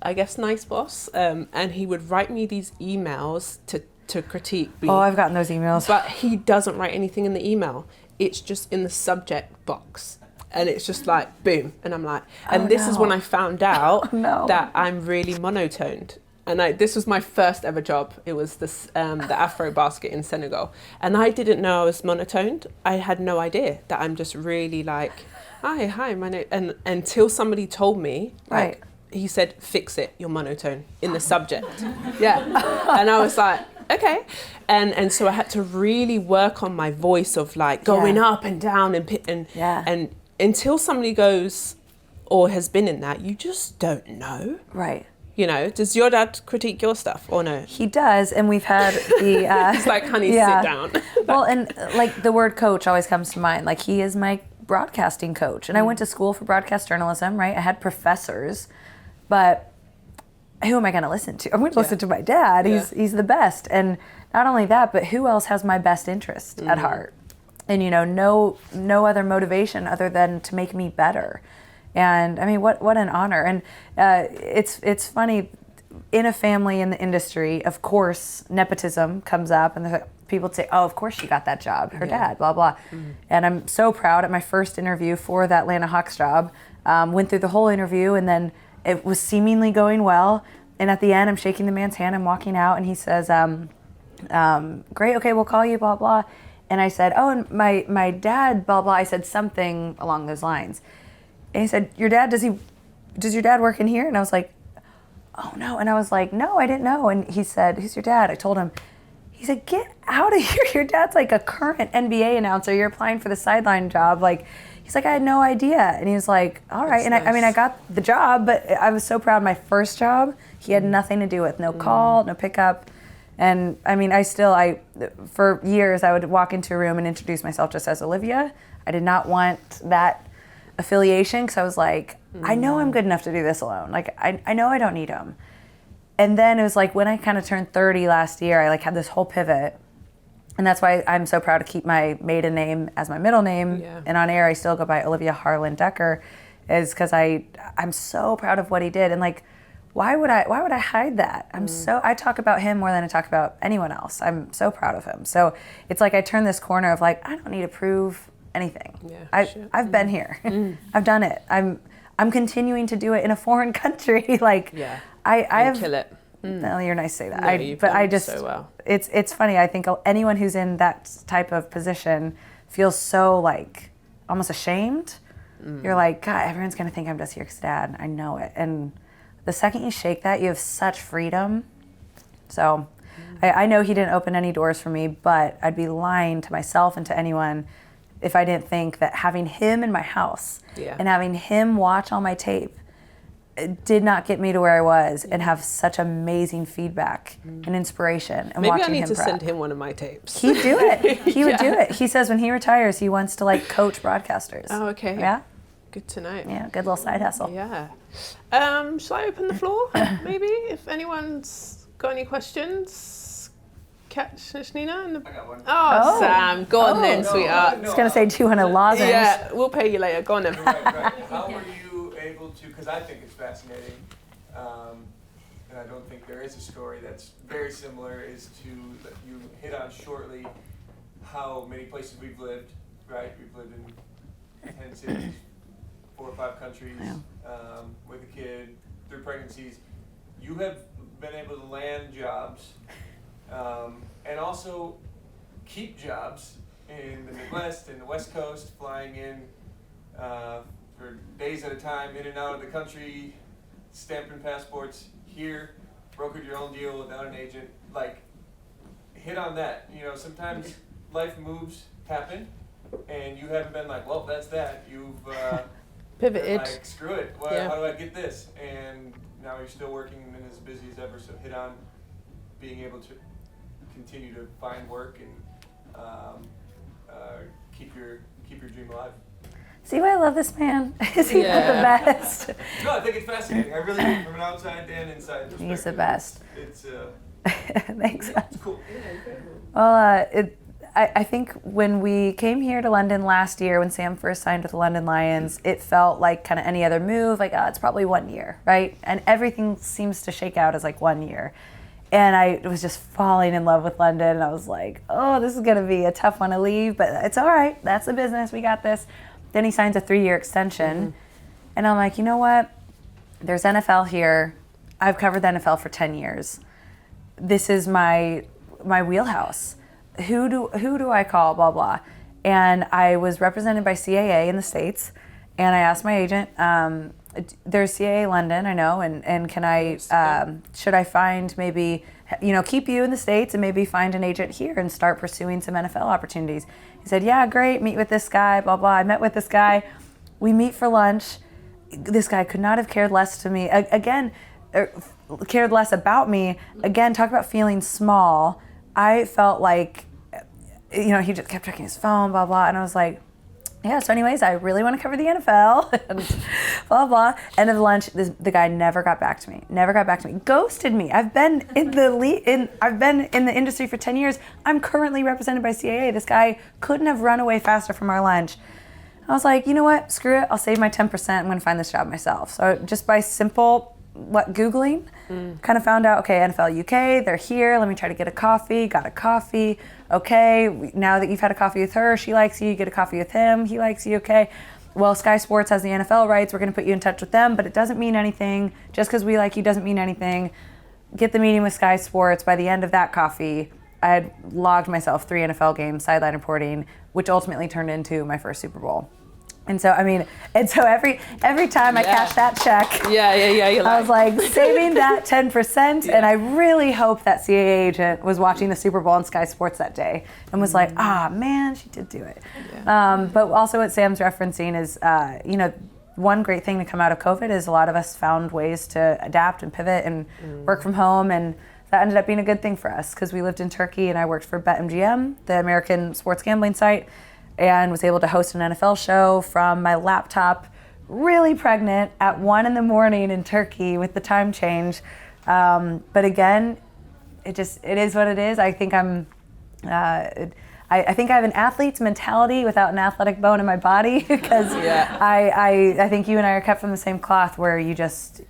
I guess, nice boss, and he would write me these emails to critique me. Oh, I've gotten those emails. But he doesn't write anything in the email. It's just in the subject box. And it's just like, boom. And I'm like, and this is when I found out that I'm really monotoned. And this was my first ever job. It was this the Afro basket in Senegal. And I didn't know I was monotoned. I had no idea that I'm just really like, hi, my name. And until somebody told me, like, he said, fix it, you're monotone, in the subject. Yeah. And I was like, okay. And so I had to really work on my voice of like going up and down and until somebody goes or has been in that, you just don't know. Right. You know, does your dad critique your stuff or no? He does, and we've had the... it's like, honey, sit down. Well, and like the word coach always comes to mind. Like he is my broadcasting coach. And I went to school for broadcast journalism, right? I had professors, but who am I going to listen to? I'm going to listen to my dad. He's the best. And not only that, but who else has my best interest at heart? And, you know, no other motivation other than to make me better. And I mean, what an honor. And it's funny, in a family in the industry, of course, nepotism comes up, and people say, oh, of course she got that job, her dad, blah, blah. And I'm so proud. At my first interview for the Atlanta Hawks job, went through the whole interview, and then it was seemingly going well. And at the end, I'm shaking the man's hand, I'm walking out, and he says, great, okay, we'll call you, blah, blah. And I said, oh, and my dad, blah, blah. I said something along those lines. And he said, your dad, does your dad work in here? And I was like, oh, no. And I was like, no, I didn't know. And he said, who's your dad? I told him. He said, get out of here. Your dad's like a current NBA announcer. You're applying for the sideline job. Like, he's like, I had no idea. And he was like, all right. And nice. I mean, I got the job, but I was so proud. My first job, he had nothing to do with. No call, no pickup. And I mean, for years, I would walk into a room and introduce myself just as Olivia. I did not want that affiliation, because I was like, I know I'm good enough to do this alone. Like, I know I don't need him. And then it was like when I kind of turned 30 last year, I like had this whole pivot. And that's why I'm so proud to keep my maiden name as my middle name. Yeah. And on air, I still go by Olivia Harlan Dekker, is because I'm so proud of what he did. And like, why would I hide that? I talk about him more than I talk about anyone else. I'm so proud of him. So it's like I turn this corner of like, I don't need to prove anything. Yeah, I've been here. I've done it. I'm continuing to do it in a foreign country. Like, I have kill it. No, you're nice to say that. No, but I just so well. It's funny. I think anyone who's in that type of position feels so like almost ashamed. You're like, God, everyone's gonna think I'm just here because Dad. I know it. And the second you shake that, you have such freedom. So I know he didn't open any doors for me, but I'd be lying to myself and to anyone if I didn't think that having him in my house and having him watch all my tape did not get me to where I was and have such amazing feedback and inspiration. And maybe watching I need him to prep. send him one of my tapes. He'd do it. He would do it. He says when he retires, he wants to like coach broadcasters. Oh, okay. Yeah. Good to know. Yeah, good little side hustle. Yeah. Shall I open the floor? Maybe if anyone's got any questions. Nina? I got one. Oh, Sam, go on then, sweetheart. I was going to say 200 lozenge. Yeah, we'll pay you later. Go on then. Right. How were you able to, because I think it's fascinating, and I don't think there is a story that's very similar, is to, that you hit on shortly how many places we've lived, right? We've lived in 10 cities, 4 or 5 countries, with a kid, through pregnancies. You have been able to land jobs and also keep jobs in the Midwest and the West Coast, flying in for days at a time, in and out of the country, stamping passports here, brokered your own deal without an agent. Like, hit on that. You know, sometimes life moves happen, and you haven't been like, well, that's that. You've pivoted. Like, screw it. Well, how do I get this? And now you're still working and as busy as ever. So hit on being able to continue to find work and keep your dream alive. See why I love this man? Is he not the best? No, I think it's fascinating. I really do, from an outside and inside perspective. He's the best. It's Thanks. it's cool. Well, I think when we came here to London last year, when Sam first signed with the London Lions, it felt like kind of any other move, like, oh, it's probably 1 year, right? And everything seems to shake out as like 1 year. And I was just falling in love with London, and I was like, oh, this is going to be a tough one to leave, but it's all right. That's the business. We got this. Then he signs a 3-year extension, and I'm like, you know what? There's NFL here. I've covered the NFL for 10 years. This is my wheelhouse. Who do I call? Blah blah. And I was represented by CAA in the States, and I asked my agent, there's CAA London, I know, and can I should I find maybe, keep you in the States and maybe find an agent here and start pursuing some NFL opportunities? He said, yeah, great, meet with this guy, blah blah. I met with this guy. We meet for lunch. This guy could not have cared less to me. Cared less about me. Again, talk about feeling small. I felt like, he just kept checking his phone, blah, blah. And I was like, yeah, so anyways, I really want to cover the NFL, and blah, blah. End of lunch, the guy never got back to me. Ghosted me. I've been in the industry for 10 years. I'm currently represented by CAA. This guy couldn't have run away faster from our lunch. I was like, you know what? Screw it. I'll save my 10%. I'm going to find this job myself. So just by simple Googling, kind of found out, okay, NFL UK, they're here. Let me try to get a coffee. Got a coffee. Okay, now that you've had a coffee with her, she likes you. You get a coffee with him. He likes you. Okay. Well, Sky Sports has the NFL rights. We're going to put you in touch with them, but it doesn't mean anything. Just because we like you doesn't mean anything. Get the meeting with Sky Sports. By the end of that coffee, I had logged myself 3 NFL games, sideline reporting, which ultimately turned into my first Super Bowl. And so every time I cashed that check, I was like saving that 10%, and I really hope that CAA agent was watching the Super Bowl on Sky Sports that day and was like, man, she did do it. Yeah. But also what Sam's referencing is, one great thing to come out of COVID is a lot of us found ways to adapt and pivot and work from home, and that ended up being a good thing for us because we lived in Turkey and I worked for BetMGM, the American sports gambling site, and was able to host an NFL show from my laptop, really pregnant, at 1 a.m. in Turkey with the time change. But again, it is what it is. I think I think I have an athlete's mentality without an athletic bone in my body because I think you and I are cut from the same cloth where you just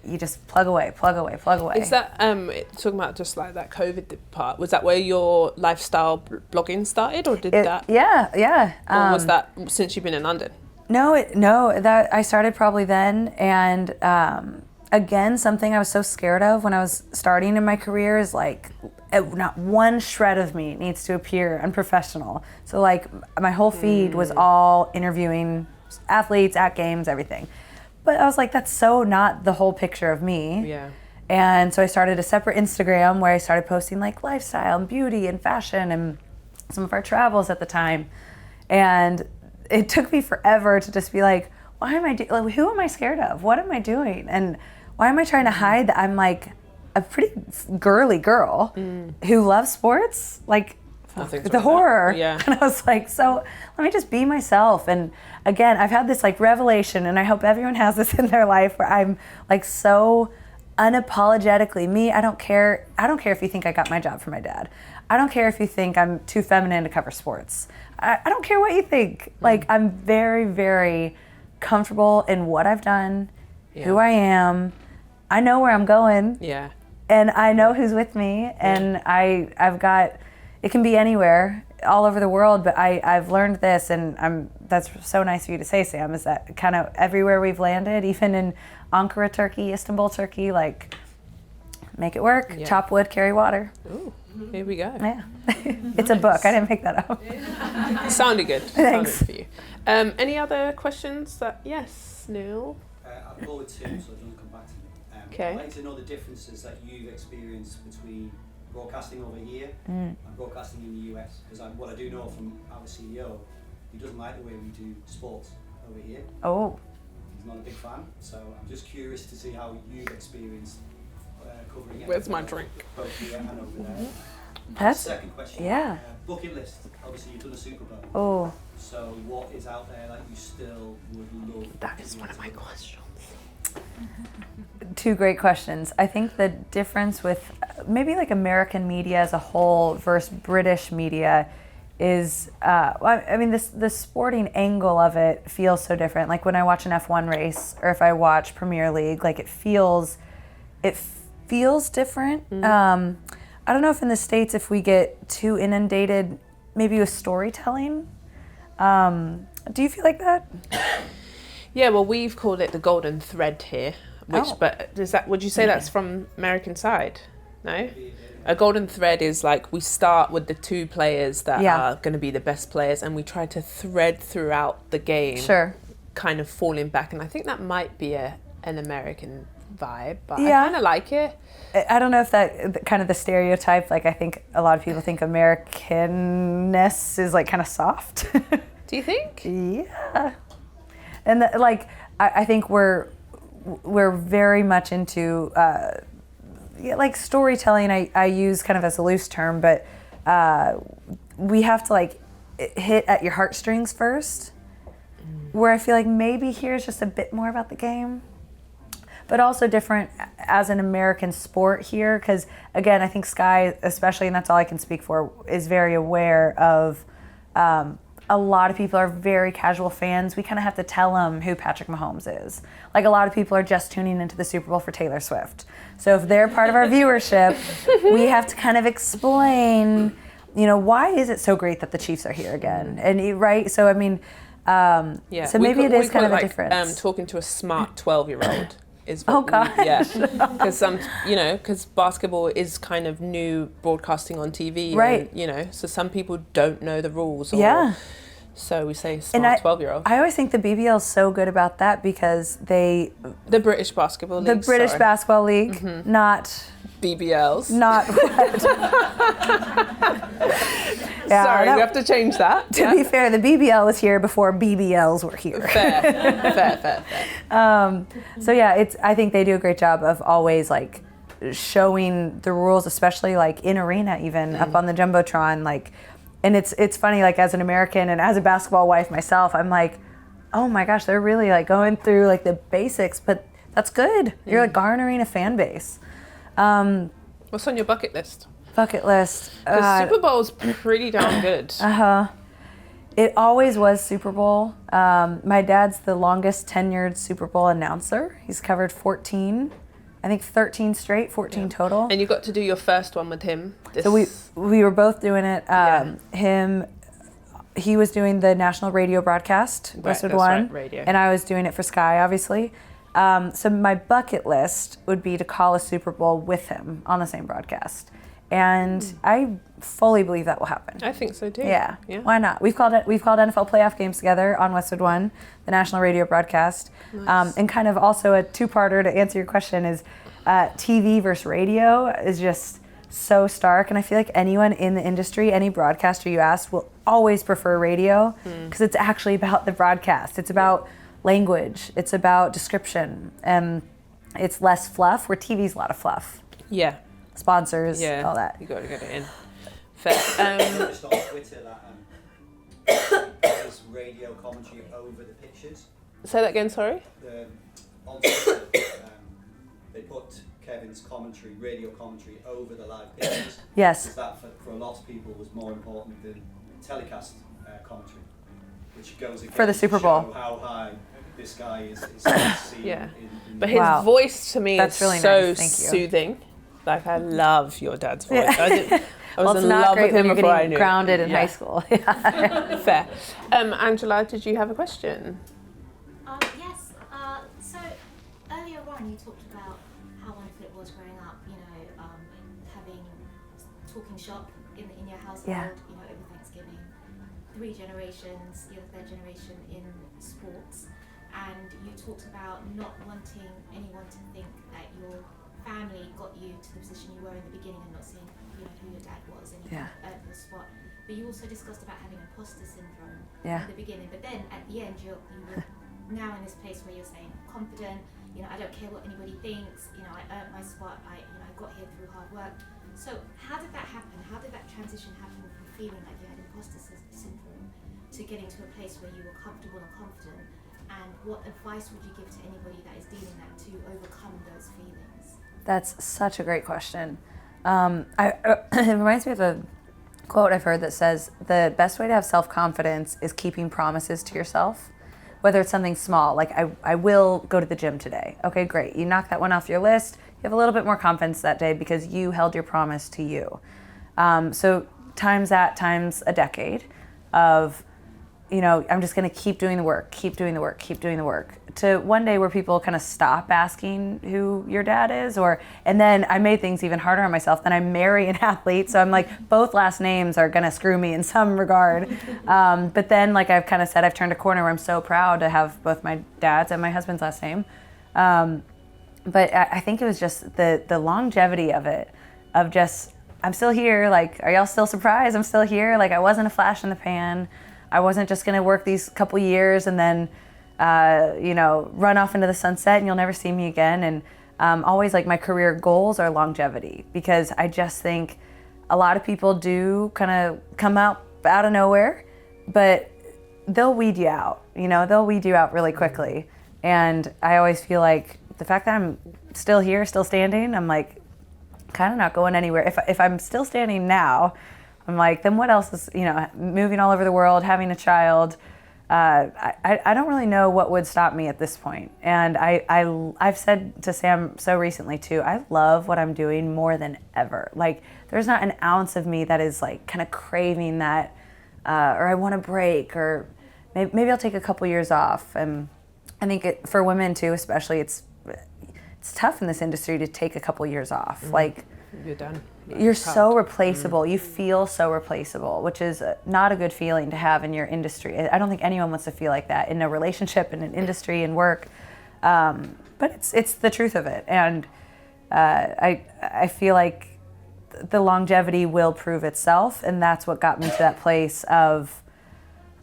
plug away. Is that talking about just like that COVID part? Was that where your lifestyle blogging started, or did that? Yeah. Or was that since you've been in London? No, that I started probably then, and again, something I was so scared of when I was starting in my career is like, not one shred of me needs to appear unprofessional. So like my whole feed was all interviewing athletes at games, everything. But I was like, that's so not the whole picture of me. Yeah. And so I started a separate Instagram where I started posting like lifestyle and beauty and fashion and some of our travels at the time. And it took me forever to just be like, why am I who am I scared of? What am I doing? And why am I trying to hide that I'm like a pretty girly girl who loves sports? Like the horror. Yeah. And I was like, so let me just be myself. And again, I've had this like revelation, and I hope everyone has this in their life, where I'm like so unapologetically me. I don't care if you think I got my job from my dad. I don't care if you think I'm too feminine to cover sports. I don't care what you think. Like, I'm very, very comfortable in what I've done, who I am. I know where I'm going. Yeah. And I know who's with me, and I've got, it can be anywhere, all over the world, but I've learned this, and that's so nice of you to say, Sam, is that kind of everywhere we've landed, even in Ankara, Turkey, Istanbul, Turkey, like, make it work, chop wood, carry water. Ooh, here we go. Yeah. It's a book, I didn't make that up. It sounded good. Thanks. Sounded for you. Any other questions? Yes, Neil? I'll go with 2, so don't come back to me. Okay. I'd like to know the differences that you've experienced between broadcasting over here and broadcasting in the US. Because what I do know from our CEO, he doesn't like the way we do sports over here. Oh. He's not a big fan. So I'm just curious to see how you've experienced covering it. Where's my drink? Both here and over there. That's Second question. yeah. Bucket list. Obviously, you've done a Super Bowl. Oh, So, what is out there that you still would love? That is one of my questions. two great questions. I think the difference with maybe like American media as a whole versus British media is, I mean, the sporting angle of it feels so different. Like when I watch an F1 race or if I watch Premier League, like it feels different. I don't know if in the States, if we get too inundated, maybe with storytelling. Do you feel like that? Yeah, well, we've called it the golden thread here. But would you say that's from American side? No? A golden thread is like we start with the two players that are going to be the best players and we try to thread throughout the game. Sure. Kind of falling back. And I think that might be an American vibe, but Yeah. I kind of like it. I don't know if that kind of the stereotype, like I think a lot of people think Americanness is like kind of soft. Do you think? Yeah. And I think we're very much into like storytelling. I use kind of as a loose term, but we have to like hit at your heartstrings first. Where I feel like maybe here's just a bit more about the game, but also different as an American sport here. Because again, I think Sky, especially, and that's all I can speak for, is very aware of. A lot of people are very casual fans. We kind of have to tell them who Patrick Mahomes is. Like a lot of people are just tuning into the Super Bowl for Taylor Swift. So if they're part of our viewership, we have to kind of explain, why is it so great that the Chiefs are here again? And right, so I mean, so maybe it is kind of a difference. Talking to a smart 12-year-old. Is oh gosh. Yeah, because basketball is kind of new broadcasting on TV, right? And, so some people don't know the rules. So we say smart 12-year-old. I always think the BBL is so good about that because the British Basketball League. The British Basketball League, not BBLs. Not what? Sorry, we have to change that. To be fair, the BBL was here before BBLs were here. Fair. So yeah, I think they do a great job of always like showing the rules, especially like in arena, even up on the jumbotron, like. And it's funny, like as an American and as a basketball wife myself, I'm like, oh my gosh, they're really like going through like the basics, but that's good. You're like garnering a fan base. What's on your bucket list? Bucket list. Because Super Bowl's pretty darn good. It always was Super Bowl. My dad's the longest tenured Super Bowl announcer. He's covered 14. I think 13 straight, 14 total. And you got to do your first one with him. So we were both doing it. He was doing the national radio broadcast, Westwood One, radio. And I was doing it for Sky, obviously. So my bucket list would be to call a Super Bowl with him on the same broadcast, and I fully believe that will happen. I think so too. Yeah. Why not? We've called NFL playoff games together on Westwood One, the national radio broadcast. Nice. And kind of also a two-parter to answer your question is TV versus radio is just so stark. And I feel like anyone in the industry, any broadcaster you ask, will always prefer radio because it's actually about the broadcast. It's about language. It's about description. And it's less fluff, where TV's a lot of fluff. Yeah. Sponsors, all that. You got to get it in. Fair. Just on Twitter that there's radio commentary over the pictures. Say that again, sorry? On Twitter, they put Kevin's commentary, radio commentary, over the live pictures. Yes. Because that, for a lot of people, was more important than telecast commentary, which goes again for the Super Bowl. To show how high this guy is seen. But his voice to me That's is really so nice. Thank you. soothing. Like, I love your dad's voice. Yeah. I was it's in not love great with him when you're before I getting knew. grounded in high school. Fair. Angela, did you have a question? Yes. So earlier on, you talked about how wonderful it was growing up. Having talking shop in your household. Over Thanksgiving. 3 generations. You're the 3rd generation in sports, and you talked about not wanting anyone to think that your family got you to the position you were in the beginning and not seeing who your dad was and you earned the spot. But you also discussed about having imposter syndrome at the beginning. But then at the end, you were now in this place where you're saying confident, You know, I don't care what anybody thinks. You know, I earned my spot. I got here through hard work. So how did that happen? How did that transition happen from feeling like you had imposter syndrome to getting to a place where you were comfortable and confident? And what advice would you give to anybody that is dealing that to overcome those feelings? That's such a great question. It reminds me of a quote I've heard that says, the best way to have self-confidence is keeping promises to yourself, whether it's something small, like I will go to the gym today. Okay, great. You knock that one off your list. You have a little bit more confidence that day because you held your promise to you. So times a decade of, you know, I'm just going to keep doing the work, to one day where people kind of stop asking who your dad is, and then I made things even harder on myself. Then I marry an athlete, so I'm like, both last names are going to screw me in some regard. But then, like I've kind of said, I've turned a corner where I'm so proud to have both my dad's and my husband's last name. But I think it was just the longevity of it, of just, I'm still here, like, are y'all still surprised I'm still here? Like, I wasn't a flash in the pan. I wasn't just gonna work these couple years and then, run off into the sunset and you'll never see me again. And always, like, my career goals are longevity, because I just think a lot of people do kind of come out of nowhere, but they'll weed you out, they'll weed you out really quickly. And I always feel like the fact that I'm still here, still standing, I'm like, kind of not going anywhere. If I'm still standing now, I'm like, then what else is, moving all over the world, having a child. I don't really know what would stop me at this point. And I've said to Sam so recently too, I love what I'm doing more than ever. Like, there's not an ounce of me that is like kind of craving that, or I want to break, or maybe I'll take a couple years off. And I think for women too, especially, it's tough in this industry to take a couple years off. Mm-hmm. Like, you're done. You're so replaceable. Mm-hmm. You feel so replaceable, which is not a good feeling to have in your industry. I don't think anyone wants to feel like that in a relationship, in an industry, in work. But it's the truth of it. And I feel like the longevity will prove itself, and that's what got me to that place of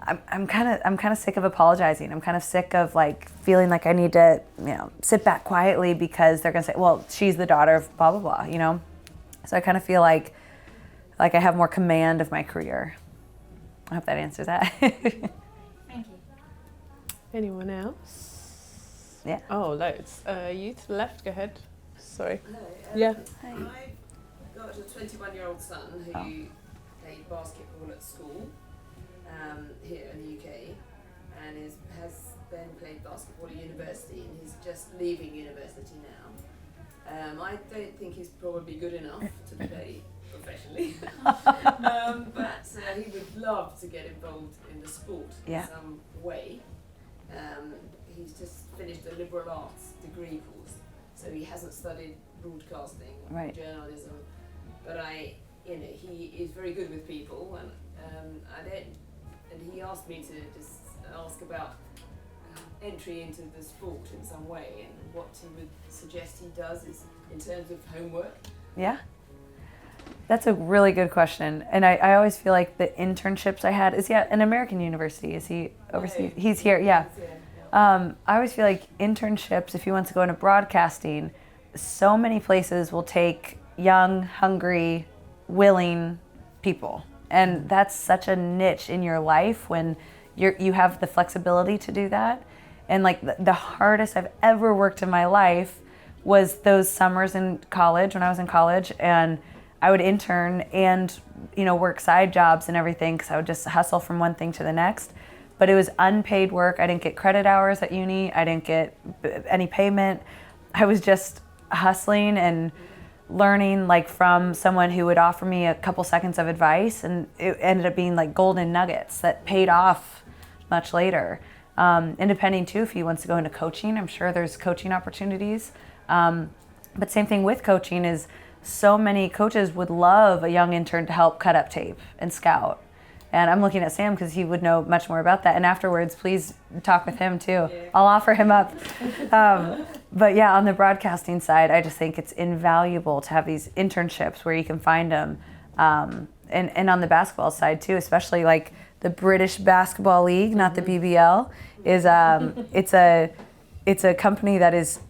I'm kind of sick of apologizing. I'm kind of sick of like feeling like I need to, sit back quietly because they're gonna say, well, she's the daughter of blah blah blah, So I kind of feel like I have more command of my career. I hope that answers that. Thank you. Anyone else? Yeah. Oh, loads. You to the left. Go ahead. Sorry. Hello. Yeah. I've got a 21-year-old son who played basketball at school here in the UK, and has then played basketball at university, and he's just leaving university now. I don't think he's probably good enough to play professionally, but he would love to get involved in the sport in some way. He's just finished a liberal arts degree course, so he hasn't studied broadcasting or journalism, but he is very good with people, and he asked me to just ask about entry into the sport in some way, and what he would suggest he does is in terms of homework. Yeah. That's a really good question. And I always feel like the internships I had, is he at an American university? Is he overseas? No, he's here, yeah. I always feel like internships, if he wants to go into broadcasting, so many places will take young, hungry, willing people. And that's such a niche in your life when you have the flexibility to do that. And like the hardest I've ever worked in my life was those summers in college, when I was in college, and I would intern and work side jobs and everything, because I would just hustle from one thing to the next. But it was unpaid work. I didn't get credit hours at uni. I didn't get any payment. I was just hustling and learning like from someone who would offer me a couple seconds of advice, and it ended up being like golden nuggets that paid off much later. And depending too, if he wants to go into coaching, I'm sure there's coaching opportunities. But same thing with coaching is so many coaches would love a young intern to help cut up tape and scout. And I'm looking at Sam because he would know much more about that. And afterwards, please talk with him too. Yeah. I'll offer him up. But yeah, on the broadcasting side, I just think it's invaluable to have these internships where you can find them. And on the basketball side too, especially like the British Basketball League, not the BBL, is it's a company that is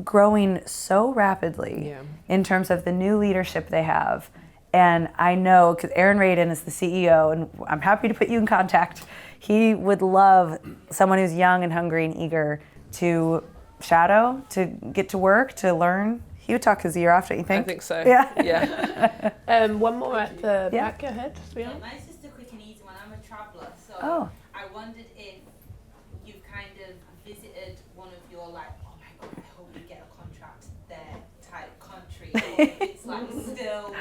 growing so rapidly in terms of the new leadership they have. And I know, because Aaron Radin is the CEO, and I'm happy to put you in contact. He would love someone who's young and hungry and eager to shadow, to get to work, to learn. He would talk his ear off, don't you think? I think so. Yeah. One more at the back. Go ahead. Mine's just a quick and easy one. I'm a traveller, so I wondered if you've kind of visited one of your, like, oh my God, I hope you get a contract there type country, or if it's like still,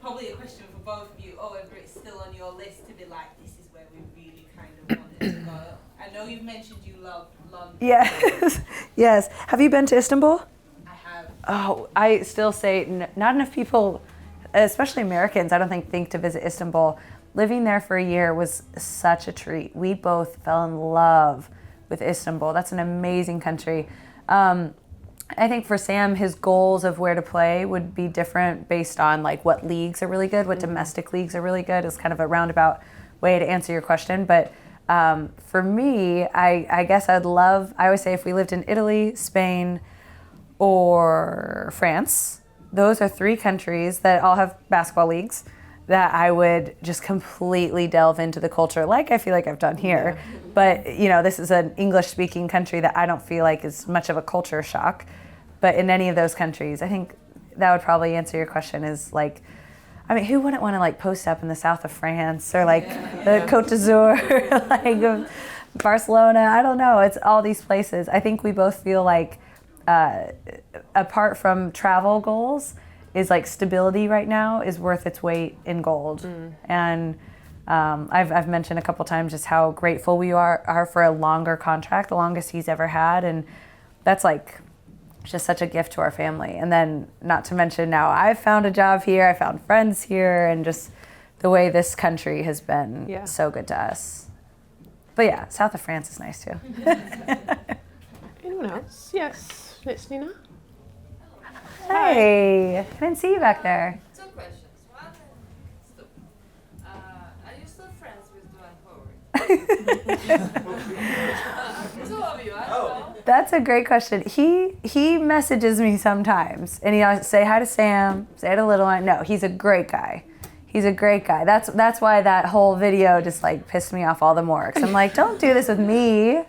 probably a question for both of you, or whether it's still on your list to be like, this is where we really kind of wanted to go. I know you've mentioned you love London. Yes. Yes. Have you been to Istanbul? I have. Oh, I still say not enough people, especially Americans, I don't think to visit Istanbul. Living there for a year was such a treat. We both fell in love with Istanbul. That's an amazing country. I think for Sam, his goals of where to play would be different based on like what leagues are really good, what domestic leagues are really good. Is kind of a roundabout way to answer your question. But for me, I guess I always say if we lived in Italy, Spain, or France, those are 3 countries that all have basketball leagues that I would just completely delve into the culture like I feel like I've done here. Yeah. But, this is an English-speaking country that I don't feel like is much of a culture shock. But in any of those countries, I think that would probably answer your question is like, I mean, who wouldn't want to like post up in the south of France or like the Côte d'Azur, like Barcelona? I don't know. It's all these places. I think we both feel like apart from travel goals, is like stability right now is worth its weight in gold. And I've mentioned a couple times just how grateful we are for a longer contract, the longest he's ever had, and that's like just such a gift to our family. And then not to mention now I've found a job here, I found friends here, and just the way this country has been so good to us. But yeah, south of France is nice too. Anyone else? Yes, it's Nina. Hey, I didn't see you back there. 2 questions. One and stupid. Are you still friends with Duane Howard? 2 of you, I don't know. That's a great question. He messages me sometimes, and he'll say hi to Sam, say hi to Little One. No, he's a great guy. He's a great guy. That's why that whole video just like pissed me off all the more. Cause I'm like, don't do this with me.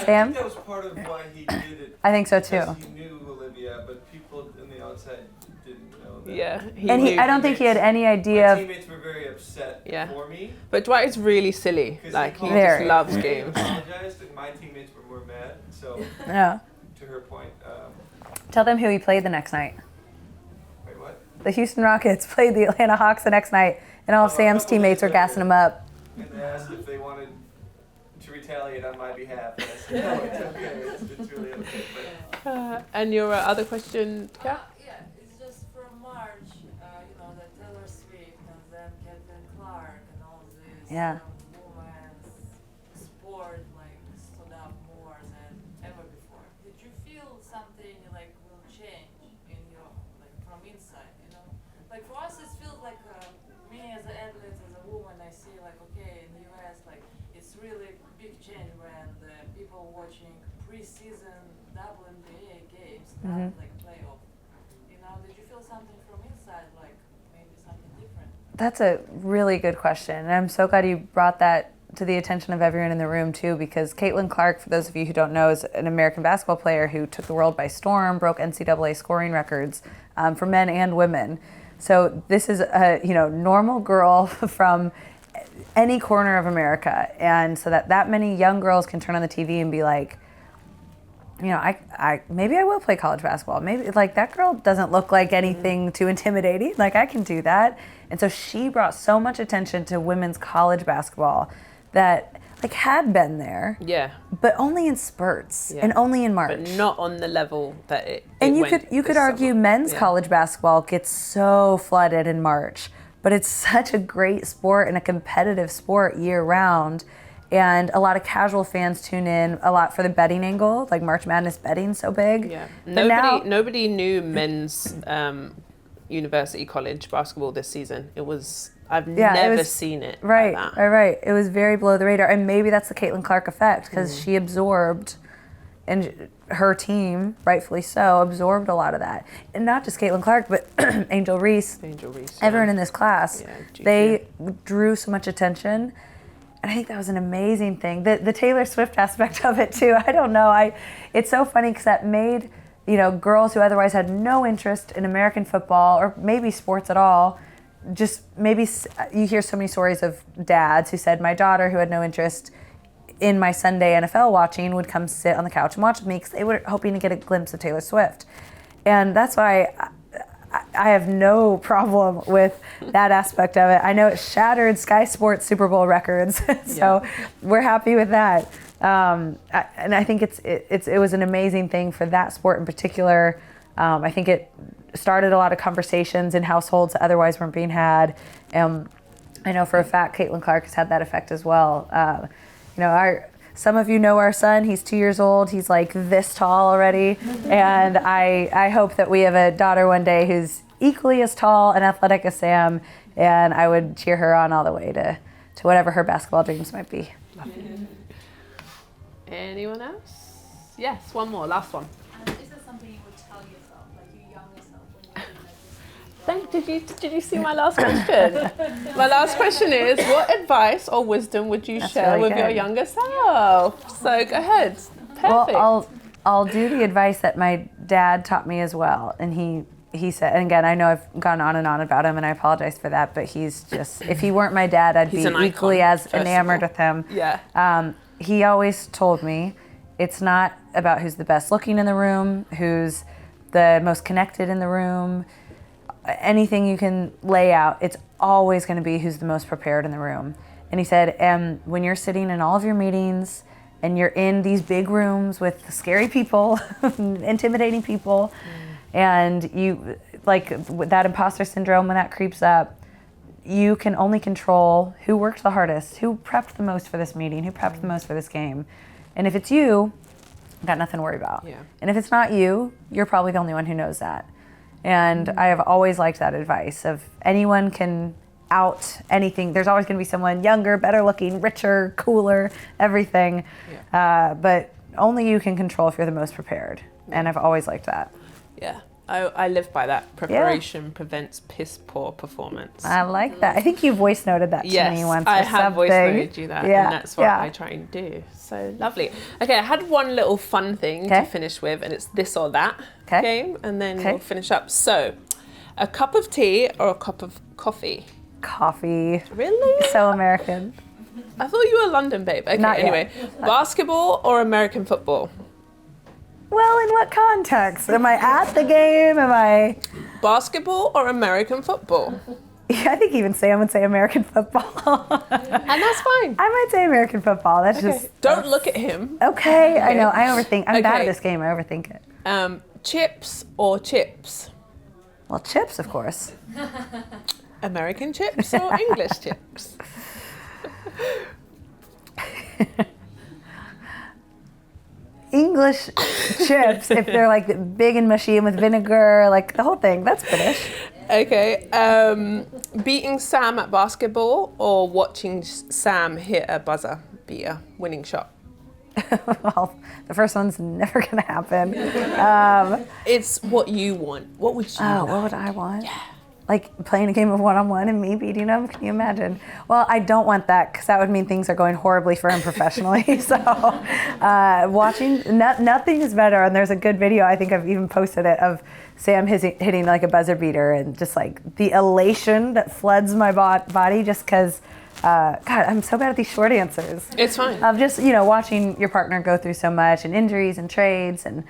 Sam? I think that was part of why he did it. I think so too. He knew Olivia, but people on the outside didn't know that. Yeah. I don't think he had any idea. My teammates were very upset for me. But Dwight is really silly. Like he Very. just loves games. I apologized, and my teammates were more mad. So to her point. Tell them who he played the next night. Wait, what? The Houston Rockets played the Atlanta Hawks the next night, and all of Sam's teammates were gassing him up. And they asked if they wanted to retaliate on my behalf. And I said, no, it's okay. It's really okay. And your other question, yeah, it's just from March, that Taylor Swift and then Caitlin Clark and all this women's sport like stood up more than ever before. Did you feel something like will change in your from inside? Like for us, it feels like me as an athlete, as a woman, I see like okay in the US like it's really big change when the people watching preseason WNBA games like playoff. Did you feel something from inside, like maybe something different? That's a really good question, and I'm so glad you brought that to the attention of everyone in the room too, because Caitlin Clark, for those of you who don't know, is an American basketball player who took the world by storm, broke NCAA scoring records for men and women. So this is a normal girl from any corner of America, and so that many young girls can turn on the TV and be like, I maybe I will play college basketball. Maybe like that girl doesn't look like anything too intimidating. Like I can do that. And so she brought so much attention to women's college basketball that like had been there. Yeah. But only in spurts and only in March. But not on the level that it And went you could argue summer. men's college basketball gets so flooded in March, but it's such a great sport and a competitive sport year round. And a lot of casual fans tune in a lot for the betting angle, like March Madness betting so big. Yeah, nobody knew men's university college basketball this season. I've never seen it. Right, like that. right. It was very below the radar, and maybe that's the Caitlin Clark effect because she absorbed and her team, rightfully so, absorbed a lot of that. And not just Caitlin Clark, but Angel Reese, everyone in this class, they drew so much attention. And I think that was an amazing thing. The Taylor Swift aspect of it too, I don't know. It's so funny because that made, girls who otherwise had no interest in American football or maybe sports at all, just maybe you hear so many stories of dads who said, my daughter who had no interest in my Sunday NFL watching would come sit on the couch and watch with me because they were hoping to get a glimpse of Taylor Swift. And that's why I have no problem with that aspect of it. I know it shattered Sky Sports Super Bowl records, so we're happy with that. And I think it was an amazing thing for that sport in particular. I think it started a lot of conversations in households that otherwise weren't being had. I know for a fact Caitlin Clark has had that effect as well. Some of you know our son. He's 2 years old. He's like this tall already. And I hope that we have a daughter one day who's equally as tall and athletic as Sam. And I would cheer her on all the way to whatever her basketball dreams might be. Anyone else? Yes, one more, last one. Is there something you would tell yourself, like your younger self, when you Did you see my last question? My last question is, what advice or wisdom would you share with your younger self? So go ahead. Perfect. Well, I'll do the advice that my dad taught me as well. And he said, and again, I know I've gone on and on about him and I apologize for that, but he's just, if he weren't my dad, I'd be equally as enamored with him. Yeah. He always told me, it's not about who's the best looking in the room, who's the most connected in the room, anything you can lay out, it's always going to be who's the most prepared in the room. And he said, when you're sitting in all of your meetings and you're in these big rooms with scary people, intimidating people, and you, like that imposter syndrome, when that creeps up, you can only control who worked the hardest, who prepped the most for this meeting, who prepped the most for this game. And if it's you, got nothing to worry about. Yeah. And if it's not you, you're probably the only one who knows that. And I have always liked that advice of anyone can out anything. There's always going to be someone younger, better looking, richer, cooler, everything. Yeah. But only you can control if you're the most prepared. And I've always liked that. Yeah. I live by that. Preparation prevents piss poor performance. I like that. I think you voice noted that to me once. I have voice noted you that, and that's what I try and do. So lovely. Okay, I had one little fun thing to finish with, and it's this or that game, and then we'll finish up. So, a cup of tea or a cup of coffee? Coffee. Really? So American. I thought you were a London babe. Okay, anyway. Basketball or American football? Well, in what context? Am I at the game? Am I... Basketball or American football? Yeah, I think even Sam would say American football. And that's fine. I might say American football. That's just... Don't look at him. Okay, I know. I overthink. I'm bad at this game. I overthink it. Chips or chips? Well, chips, of course. American chips or English chips? English chips, if they're like big and mushy and with vinegar, like the whole thing, that's British. Okay, beating Sam at basketball or watching Sam hit a buzzer beater winning shot? Well, the first one's never gonna happen. It's what you want. What would you like? What would I want? Yeah. Like playing a game of one-on-one and me beating him? Can you imagine? Well, I don't want that because that would mean things are going horribly for him professionally. So watching, nothing is better. And there's a good video, I think I've even posted it, of Sam hitting like a buzzer beater and just like the elation that floods my body just because, God, I'm so bad at these short answers. It's fine. Of just, watching your partner go through so much and injuries and trades and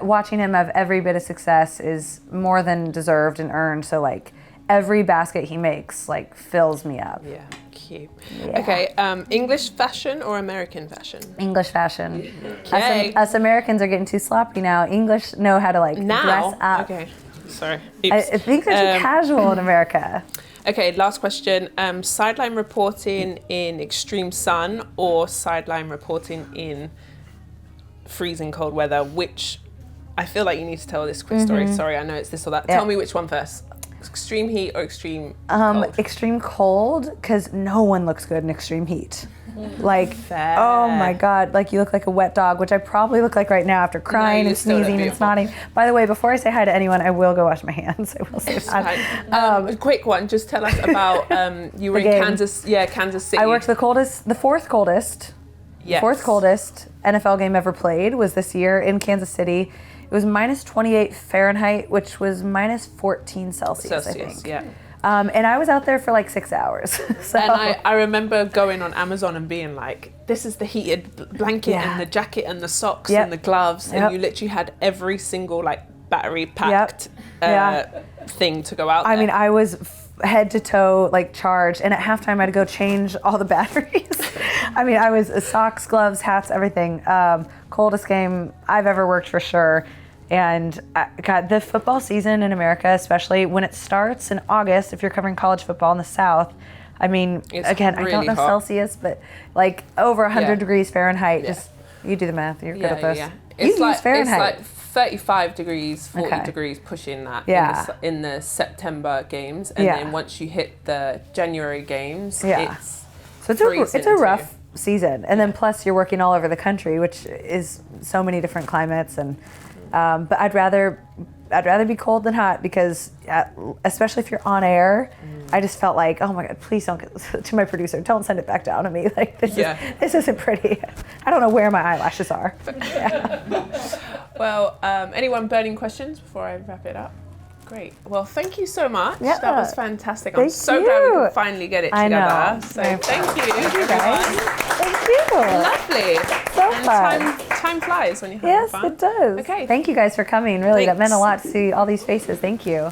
watching him have every bit of success is more than deserved and earned. So like every basket he makes like fills me up. Yeah, cute. Yeah. Okay, English fashion or American fashion? English fashion. Okay. Us Americans are getting too sloppy now. English know how to like dress up. Okay, sorry. I think they're too casual in America. Okay, last question. Sideline reporting in extreme sun or sideline reporting in freezing cold weather, which I feel like you need to tell this quick story. Sorry, I know it's this or that. Yeah. Tell me which one first. extreme heat or extreme cold? Extreme cold, because no one looks good in extreme heat. Like, Fair. oh my God, like you look like a wet dog, which I probably look like right now after crying and sneezing and snotting. By the way, before I say hi to anyone, I will go wash my hands. I will say that. A quick one, just tell us about, you were in Kansas City. I worked the fourth coldest NFL game ever played was this year in Kansas City. It was minus 28 Fahrenheit, which was minus 14 Celsius, I think. Yeah. And I was out there for like 6 hours. So. And I remember going on Amazon and being like, this is the heated blanket and the jacket and the socks and the gloves. And you literally had every single like battery packed thing to go out there. I mean, I was head to toe like charged. And at halftime, I had to go change all the batteries. I mean, I was socks, gloves, hats, everything. Coldest game I've ever worked for sure. And God, the football season in America, especially when it starts in August, if you're covering college football in the South, I mean, it's again, really I don't know hot. Celsius, but like over 100 degrees Fahrenheit. Just you do the math. You're good at this. It's use Fahrenheit. It's like 35 degrees, 40 degrees, pushing that in the September games, and then once you hit the January games, it's a rough season, and then plus you're working all over the country, which is so many different climates and. But I'd rather be cold than hot because, especially if you're on air, I just felt like, oh my God, please don't to my producer, don't send it back down to me. Like this isn't pretty. I don't know where my eyelashes are. Well, anyone burning questions before I wrap it up? Great. Well, thank you so much. Yeah. That was fantastic. I'm so glad we could finally get it together. I know. So thank you. Thank you guys. Thank you. Lovely. So fun. Time flies when you're having fun. Yes, it does. Okay. Thank you guys for coming. Really, Thanks. that meant a lot to see all these faces. Thank you.